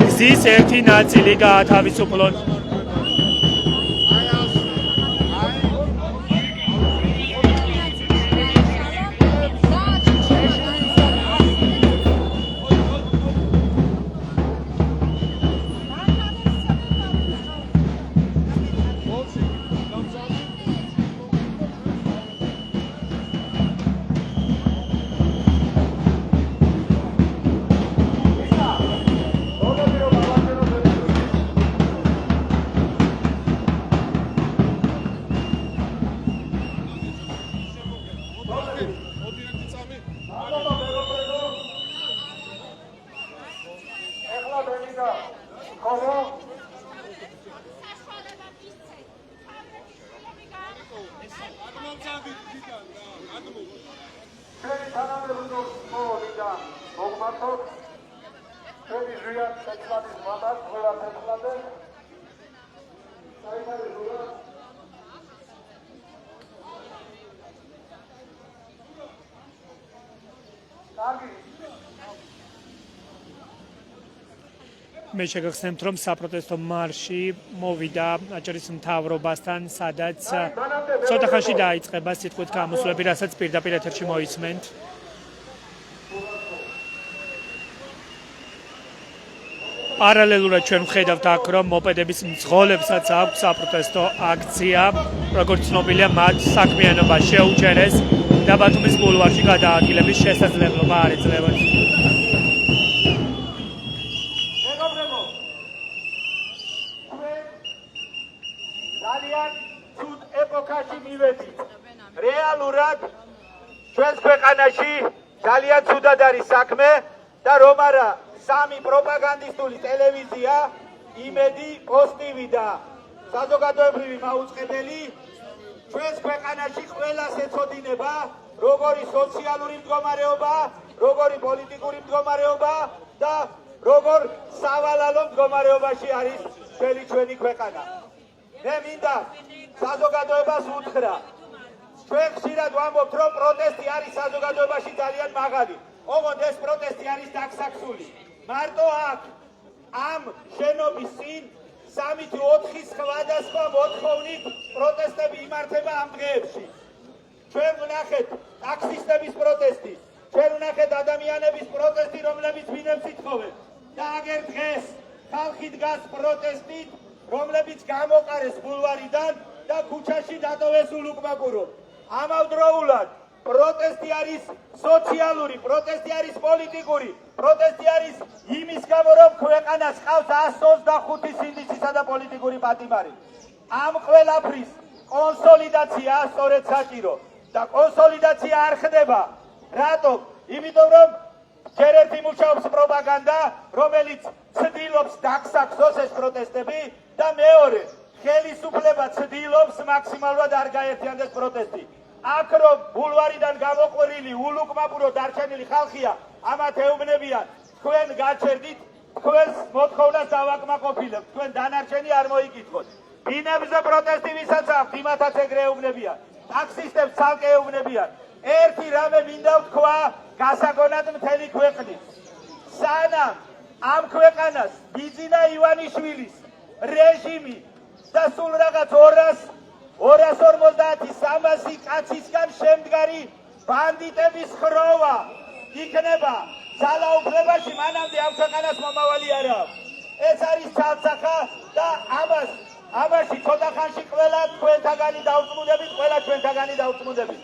გზის ერთი ნაწილი გაათავისუფლონ. ჩვენი თანამდებობის მოვლიდან მოგმართოთ ჩვენი ჟიად შეცვალის მამას ყველა თეკლადე საერთოდ მე შეგახსენებთ, რომ საპროტესტო მარში მოვიდა აჭარის მთავრობასთან, სადაც ცოტა ხანში დაიწყება სიტყვით გამოსვლები, რასაც პირდაპირ ეთერში მოისმენთ. პარალელურად ჩვენ ვხედავთ აქ, რომ მოპედების მძღოლებსაც აქვს საპროტესტო აქცია, როგორც ცნობილია, მათ საქმიანობა შეუჩერეს და ბათუმის ბულვარში გადაადგილების შესაძლებლობა არ ეძლევათ. რეალურად ჩვენს ქვეყანაში ძალიან ცუდად არის საქმე და რომ არა სამი პროპაგანდისტული ტელევიზია, იმედი, პოსტივი და საზოგადოებრივი მაუწყებელი ჩვენს ქვეყანაში ყველას ეცოდინება, როგორი სოციალური მდგომარეობა, როგორი პოლიტიკური მდგომარეობა და როგორ სავალალო მდგომარეობაში არის ჩვენი ქვეყანა. მე მინდა საზოგადოებას უთხრა, ჩვენ ხშირად ვამბობთ, რომ პროტესტი არის საზოგადოებაში ძალიან მაღალი. ოღონდ ეს პროტესტი არის დაქსაქსული. მარტო აქ ამ შენობის წინ 3-4 სხვადასხვა მოთხოვნით პროტესტები იმართება ამ დღეებში. ჩვენ ვნახეთ ტაქსისტების პროტესტი, ჩვენ ვნახეთ ადამიანების პროტესტი, რომლებიც ვინებს ითხოვენ. და აგერ დღეს ხალხი დგას პროტესტით, რომლებიც გამოყარეს ბულვარიდან და ქუჩაში დატოვეს ულუკმაკურო. ამავდროულად პროტესტი არის სოციალური, პროტესტი არის პოლიტიკური, პროტესტი არის იმის გამო, რომ ქვეყანას ყავს 125 სინდისისა და პოლიტიკური პატიმარი. ამ ყველაფრის კონსოლიდაცია სწორედ საჭირო და კონსოლიდაცია არ ხდება. რატომ? იმიტომ რომ ჯერ ერთი მუშაობს პროპაგანდა, რომელიც ცდილობს დაქსაქსოს ეს პროტესტები და მეორე ხელისუფლება ცდილობს მაქსიმალურად არ გაერთიანდეს პროტესტი. აქ რომ ბულვარიდან გამოყვერილი ულუკმაკურო დარჩენილი ხალხია, ამათ ეუბნებიან, თქვენ გაჩერდით, თქვენს მოთხოვნას დავაკმაყოფილებთ, თქვენ დანარჩენი არ მოიკითხოთ. ბინებზე პროტესტი ვისაც აქვთ, იმათაც ეგრე ეუბნებიან. ტაქსისტებს ცალკე ეუბნებიან. ერთი რამე მინდა ვთქვა გასაგონად მთელი ქვეყნის. სანამ ამ ქვეყანას ბიძინა ივანიშვილის რეჟიმი და სულ რაღაც 250-300 კაცისგან შემდგარი ბანდიტების ხროვა იქნება ძალაუფლებაში, მანამდე ამ ქვეყანას მომავალი არ აქვს. ეს არის ცალსახა და ამაში ცოტა ხანში ყველა თქვენთაგანი დავწმუნდებით, ყველა ჩვენთაგანი დავწმუნდებით.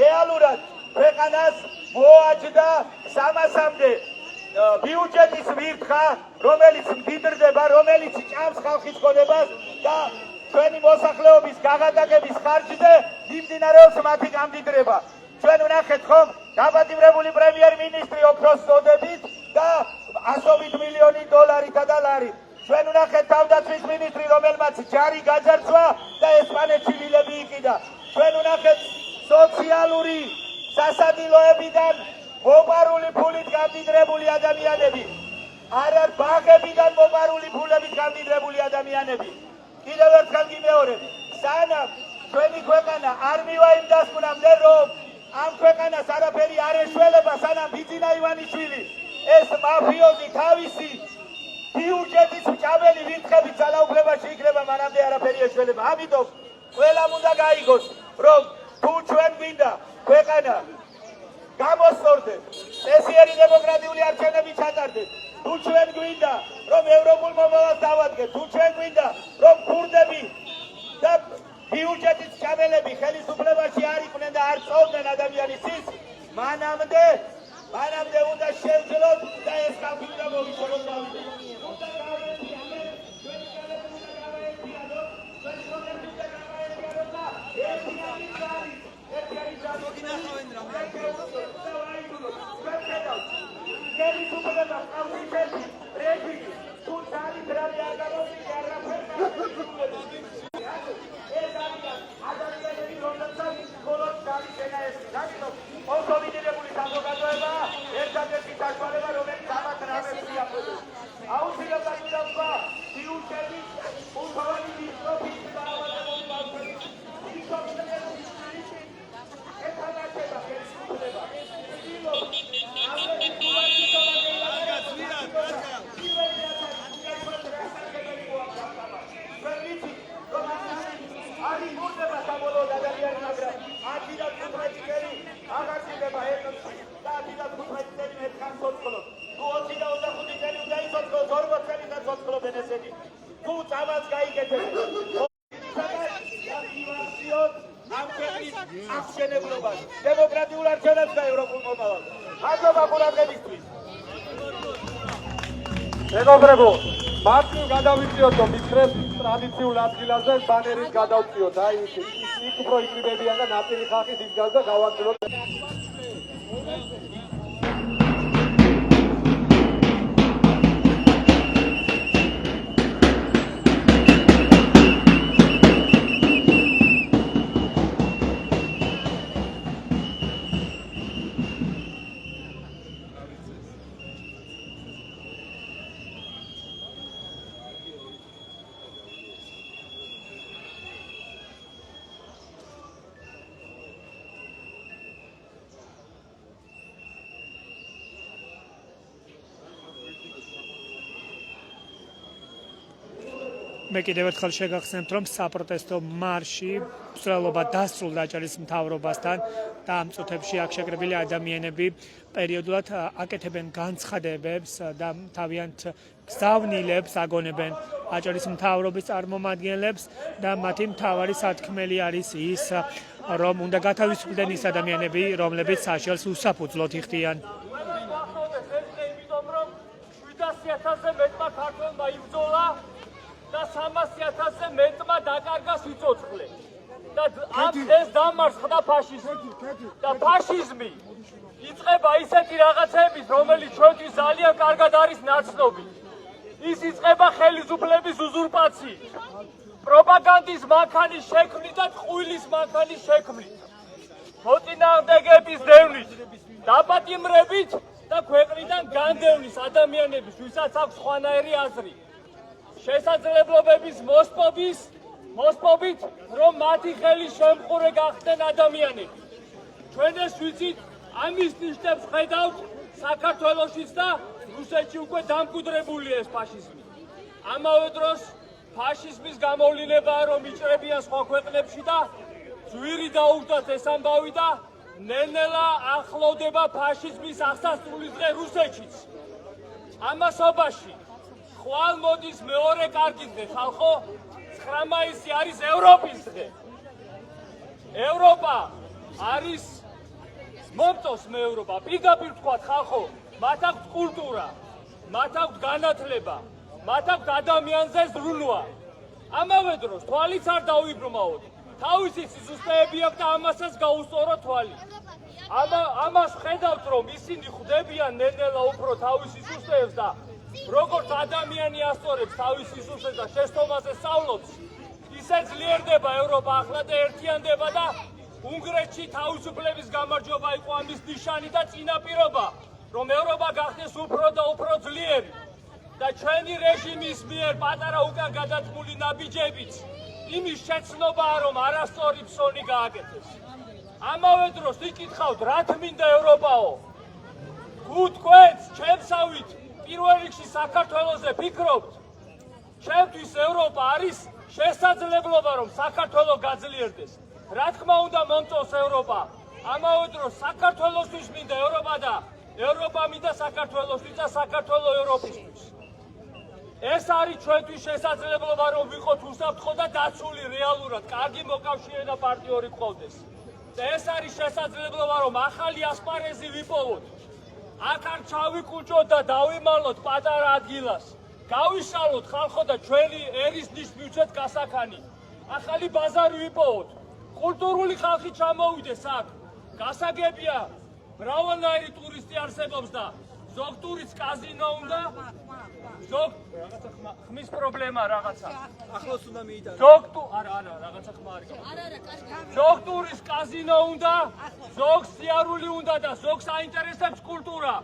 რეალურად ქვეყანას მოაჯდა 300-მდე ბიუჯეტის ვირთხა, რომელიც მდიდრდება, რომელიც ჭამს ხალხის გონებას და ჩვენი მოსახლეობის გაღადაგების ხარჯზე მიმდინარეობს მათი გამდიდრება. ჩვენ ვნახეთ ხომ დაბადივრებული პრემიერ-მინისტრი ოქროს წოდებით და 100 მილიონი დოლარითა და ლარით. ჩვენ ვნახეთ თავდაცვის მინისტრი, რომელმაც ჯარი გაძარცვა და ესპანეთში ვილები იყიდა. ჩვენ ვნახეთ სოციალური სასადილოებიდან მოპარული ფულით გამდიდრებული ადამიანები, არა ბაღებიდან მოპარული ფულებით გამდიდრებული ადამიანები. კიდევ ერთხელ გიმეორებ, სანამ ჩვენი ქვეყანა არ მივა იმ დასკვნამდე, რომ ამ ქვეყანას არაფერი არ ეშველება, სანამ ბიძინა ივანიშვილი ეს მაფიოზი თავისი ბიუჯეტის მჭამელი ვირთხებით ძალაუფლებაში იქნება, მანამდე არაფერი ეშველება. ამიტომ ყველამ უნდა გაიგოს, რომ თუ ჩვენ გვინდა ქვეყანა გამოსწორდეს, წესიერი დემოკრატიული არჩევნები ჩატარდეს, თუ ჩვენ გვინდა რომ ევროპულ მომავალს დავადგეთ, თუ ჩვენ გვინდა რომ ქურდები და ბიუჯეტის მჭამელები ხელისუფლებაში არ იყვნენ და არ წოვდნენ ადამიანის სისხლს, მანამდე უნდა შევძლოთ და ეს ხალხი უნდა მოვიშოროთ. ესეთი თუ წამალს გაიგეთებთ ამ ქვეყნის აღშენებლობას დემოკრატიულ არჩევნებს და ევროპულ მომავალს. მადლობა ყურადღებისთვის. მეგობრებო, მარტივ გადავიწიოთ და მისხრებ ტრადიციულ ადგილაზე ბანერით გადავწიოთ. აი იქ უფრო იკრიბებიან და ნაპირი ხალხის იდგას და გავაგზავნოთ. მე კიდევ ერთხელ შეგახსენებთ, რომ საპროტესტო მარში მსვლელობა დასრულდა აჭარის მთავრობასთან და ამ წუთებში აქ შეკრებილი ადამიანები პერიოდულად აკეთებენ განცხადებებს და თავიანთ გზავნილებს აგონებენ აჭარის მთავრობის წარმომადგენლებს და მათი მთავარი სათქმელი არის ის, რომ უნდა გათავისუფლდნენ ის ადამიანები, რომლებიც საშელს უსაფუძვლოდ იხდიან. და 300,000-ზე მეტმა დაკარგა სიცოცხლე. და ეს დამარცხდა ფაშიზმი. და ფაშიზმი იწყება ისეთი რაღაცების, რომელიც ჩვენთვის ძალიან კარგად არის ნაცნობი. ის იწყება ხელისუფლების უზურპაციით, პროპაგანდის მანქანის შექმნით და ტყუილის მანქანის შექმნით, მოწინააღმდეგეების დევნით, დაპატიმრებით და ქვეყნიდან განდევნის ადამიანების, ვისაც აქვს სხვანაირი აზრი. შესაძლებლობების მოსპობით, რომ მათი ხელის შემყურე გახდნენ ადამიანები. ჩვენ ეს ვიცით, ამის ნიშნებს ხედავთ საქართველოშიც და რუსეთში უკვე დამკვიდრებულია ეს ფაშიზმი. ამავე დროს ფაშიზმის გამოვლინებაა, რომ იჭრებიან სხვა ქვეყნებში და ძვირი დაუშვათ ეს ამბავი და ნელ-ნელა ახლოვდება ფაშიზმის აღსასრულის დღე რუსეთშიც. ამასობაში ხვალ მოდის მეორე კარგი დღე, ხალხო, 9 მაისი არის ევროპის დღე. ევროპა არის მომწონს მე ევროპა. პირდაპირ ვთქვათ, ხალხო, მათ აქვს კულტურა, მათ აქვს განათლება, მათ აქვს ადამიანზე ზრუნვა. ამავე დროს თვალიც არ დავიბრმავოთ. თავისი სიზუსტეები აქვს და ამასაც გაუსწოროთ თვალი. ამას ხედავთ, რომ ისინი ხვდებიან ნელ-ნელა უფრო თავის სიზუსტეებს და როგორც ადამიანი ასწორებს თავის სიზუსტეს და შეცდომაზე სწავლობს, ისე ძლიერდება ევროპა ახლა და ერთიანდება და უნგრეთში თავისუფლების გამარჯვება იყო ამის ნიშანი და წინაპირობა, რომ ევროპა გახდეს უფრო და უფრო ძლიერი და ჩვენი რეჟიმის მიერ პატარა უკან გადადგმული ნაბიჯებიც იმის შეცნობაა, რომ არასწორი ფსონი გააკეთეს. ამავე დროს იკითხავთ, რა თმინდა ევროპაო? გუთქვენთ, ჩემსავით პირველ რიგში საქართველოზე ფიქრობთ. ჩემთვის ევროპა არის შესაძლებლობა, რომ საქართველო გაძლიერდეს. რა თქმა უნდა, მომწონს ევროპა. ამავე დროს საქართველოსთვის მინდა ევროპა და ევროპა მინდა საქართველოსთვის და საქართველო ევროპისთვის. ეს არის ჩვენთვის შესაძლებლობა, რომ ვიყოთ უსაფრთხო და დაცული რეალურად, კარგი მოკავშირე და პარტნიორი გყავდეს. და ეს არის შესაძლებლობა, რომ ახალი ასპარეზი ვიპოვოთ. აქ არ ჩავიკუჭოთ და დავიმალოთ პატარა ადგილას. გავიშალოთ ხალხო და ჩვენი ერის ნიშს მივცეთ გასაქანი. ახალი ბაზარი ვიპოვოთ. კულტურული ხალხი ჩამოვიდეს აქ. გასაგებია, მრავალნაირი ტურისტი არსებობს და ზოგ ტურისტს კაზინო უნდა, ზოგ ხმის პრობლემა რაღაცა. ახლოს უნდა მიიტანო. არა, რაღაცა ხმა არის. ზოგ ტურისტს კაზინო უნდა, ზოგ სიარული უნდა და ზოგს აინტერესებს კულტურა.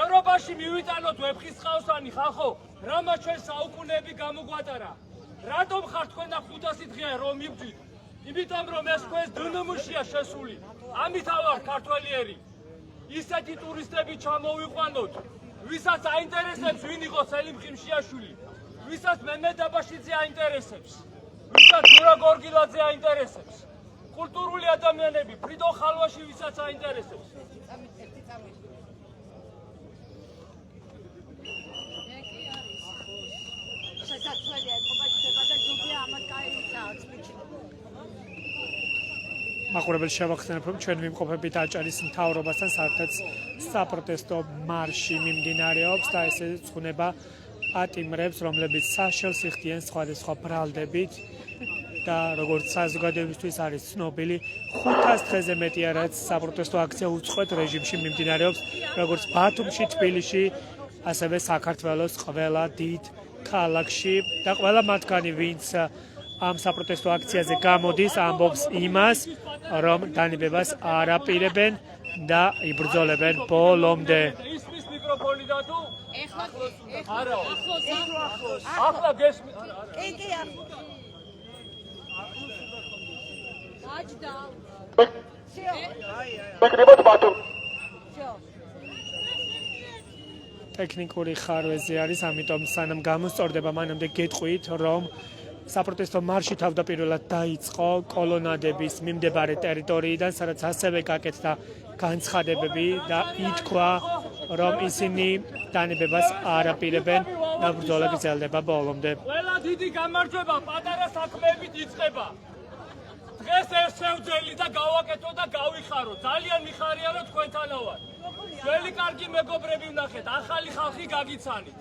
ევროპაში მივიტანოთ ვეფხისტყაოსანი ხალხო, რამა ჩვენ საუკუნეები გამოგვატარა. რატომ ხარ თქვენ და 500 დღეა რომ მიბძვით? იმიტომ რომ ეს თქვენს დნმ-შია შესული. ამით ავარ ქართველიერი. ისეთი ტურისტები ჩამოვიყვანოთ, ვისაც აინტერესებს ვინ იყო სელიმ ხიმშიაშვილი, ვისაც მემედ დაბაშიძე აინტერესებს, ვისაც ზურაბ გორგილაძე აინტერესებს, კულტურული ადამიანები, ფრიდონ ხალვაში ვისაც აინტერესებს. მაყურებელი შევახსენებ, რომ ჩვენ ვიმყოფებით აჭარის მთავრობასთან, სადაც საპროტესტო მარში მიმდინარეობს და ესე ცხუნება პატიმრებს, რომლებიც საშელს იხდიან სხვადასხვა ბრალდებით და როგორც საზოგადოებისთვის არის ცნობილი 500 დღეზე მეტია რაც საპროტესტო აქცია უწყვეტ რეჟიმში მიმდინარეობს, როგორც ბათუმში, თბილისში, ასევე საქართველოს ყველა დიდ ქალაქში და ყველა მათგანი, ვინც ამ საპროტესტო აქციაზე გამოდის, ამბობს იმას, რომ დანებებას არ აპირებენ და იბრძოლებენ ბოლომდე. ისმის მიკროფონი და თუ არა ახლა გესმის კი აჯდა მეკრიბოთ ბათუმ ტექნიკური ხარვეზე არის, ამიტომ სანამ გამოსწორდება, მანამდე გეტყვით, რომ საპროტესტო მარში თავდაპირველად დაიწყო კოლონადების მიმდებარე ტერიტორიიდან, სადაც ასევე გაკეთდა განცხადებები და ითქვა, რომ ისინი დანებებას არ აპირებენ და ბრძოლა გრძელდება ბოლომდე. ყველა დიდი გამარჯვება პატარა საქმეებით იწყება. დღეს ეს შევძელი და გავაკეთო და გავიხარო. ძალიან მიხარია, რომ თქვენთანა ვარ. ძველი კარგი მეგობრები ვნახეთ, ახალი ხალხი გაგიცანით.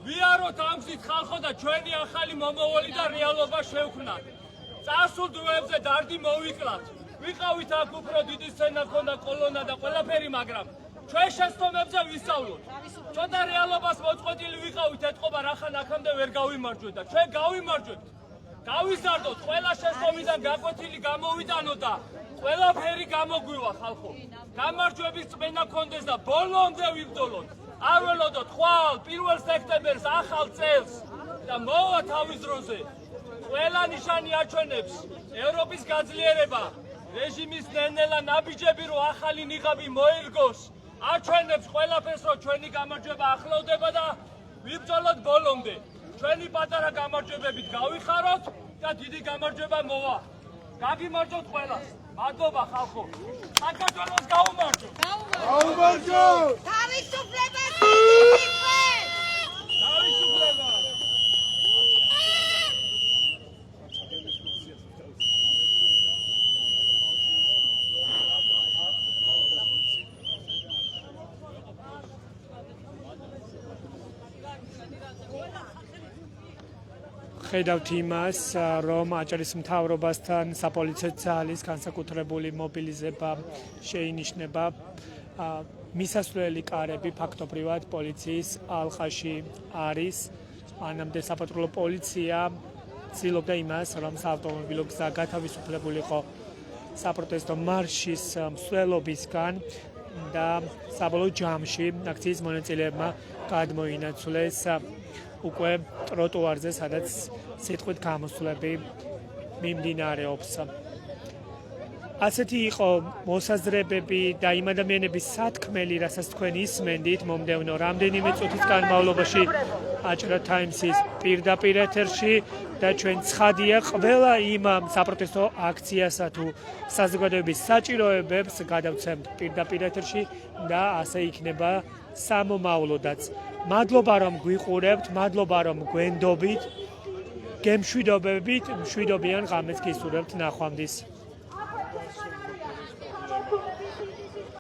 ვიაროთ ამ გზით ხალხო და ჩვენი ახალი მომავალი და რეალობა შევქმნათ. წარსულ დროებზე დარდი მოვიკლათ. ვიყავით აქ უფრო დიდი სცენა ქონდა კოლონა და ყველაფერი, მაგრამ ჩვენ შეცდომებზე ვისწავლოთ. ცოტა რეალობას მოწყვეტილი ვიყავით, ეთყობა რახან აქამდე ვერ გავიმარჯვეთ და ჩვენ გავიმარჯვეთ. გავიზარდოთ, ყველა შეცდომიდან გაკვეთილი გამოვიტანოთ და ყველაფერი გამოგვივა ხალხო. გამარჯვების წმენა გქონდეს და ბოლომდე ვიბრძოლოთ. არ ველოდოთ ხვალ 1 სექტემბერს ახალ წელს და მოვა თავის დროზე. ყველა ნიშანი აჩვენებს ევროპის გაძლიერება, რეჟიმის ნენელა ნაბიჯები, რომ ახალი ნიღაბი მოერგოს, აჩვენებს ყველაფერს, რომ ჩვენი გამარჯვება ახლოვდება და ვიბრძოლოთ ბოლომდე. ჩვენი პატარა გამარჯვებებით გავიხაროთ და დიდი გამარჯვება მოვა. გაგიმარჯვოთ ყველას. მადლობა ხალხო. საქართველოს გაუმარჯოთ. გაუმარჯოთ. თავისუფლება! თავისუფლება! ხედავთ იმას, რომ აჭარის მთავრობასთან საპოლიციო ძალის განსაკუთრებული მობილიზება შეინიშნება. მისასვლელი კარები ფაქტობრივად პოლიციის ალყაში არის. მანამდე საპატრულო პოლიცია ცდილობდა იმას, რომ საავტომობილო გზა გათავისუფლებულიყო საპროტესტო მარშის მსვლელობისგან და საბოლოო ჯამში აქციის მონაწილეებმა გადმოინაცვლეს უკვე ტროტუარზე, სადაც სიტყვით გამოსვლები მიმდინარეობს. ასეთი იყო მოსაზრებები და იმ ადამიანების სათქმელი, რასაც თქვენ ისმენდით მომდევნო რამდენიმე წუთის განმავლობაში აჭარა თაიმსის პირდაპირ ეთერში და ჩვენ ცხადია ყველა იმ საპროტესტო აქციასა თუ საზოგადოების საჭიროებებს გადავცემთ პირდაპირ ეთერში და ასე იქნება სამომავლოდაც. მადლობა რომ გვიყურებთ, მადლობა რომ გვენდობით, გემშვიდობებით, მშვიდობიან ღამეს გისურვებთ, ნახვამდის.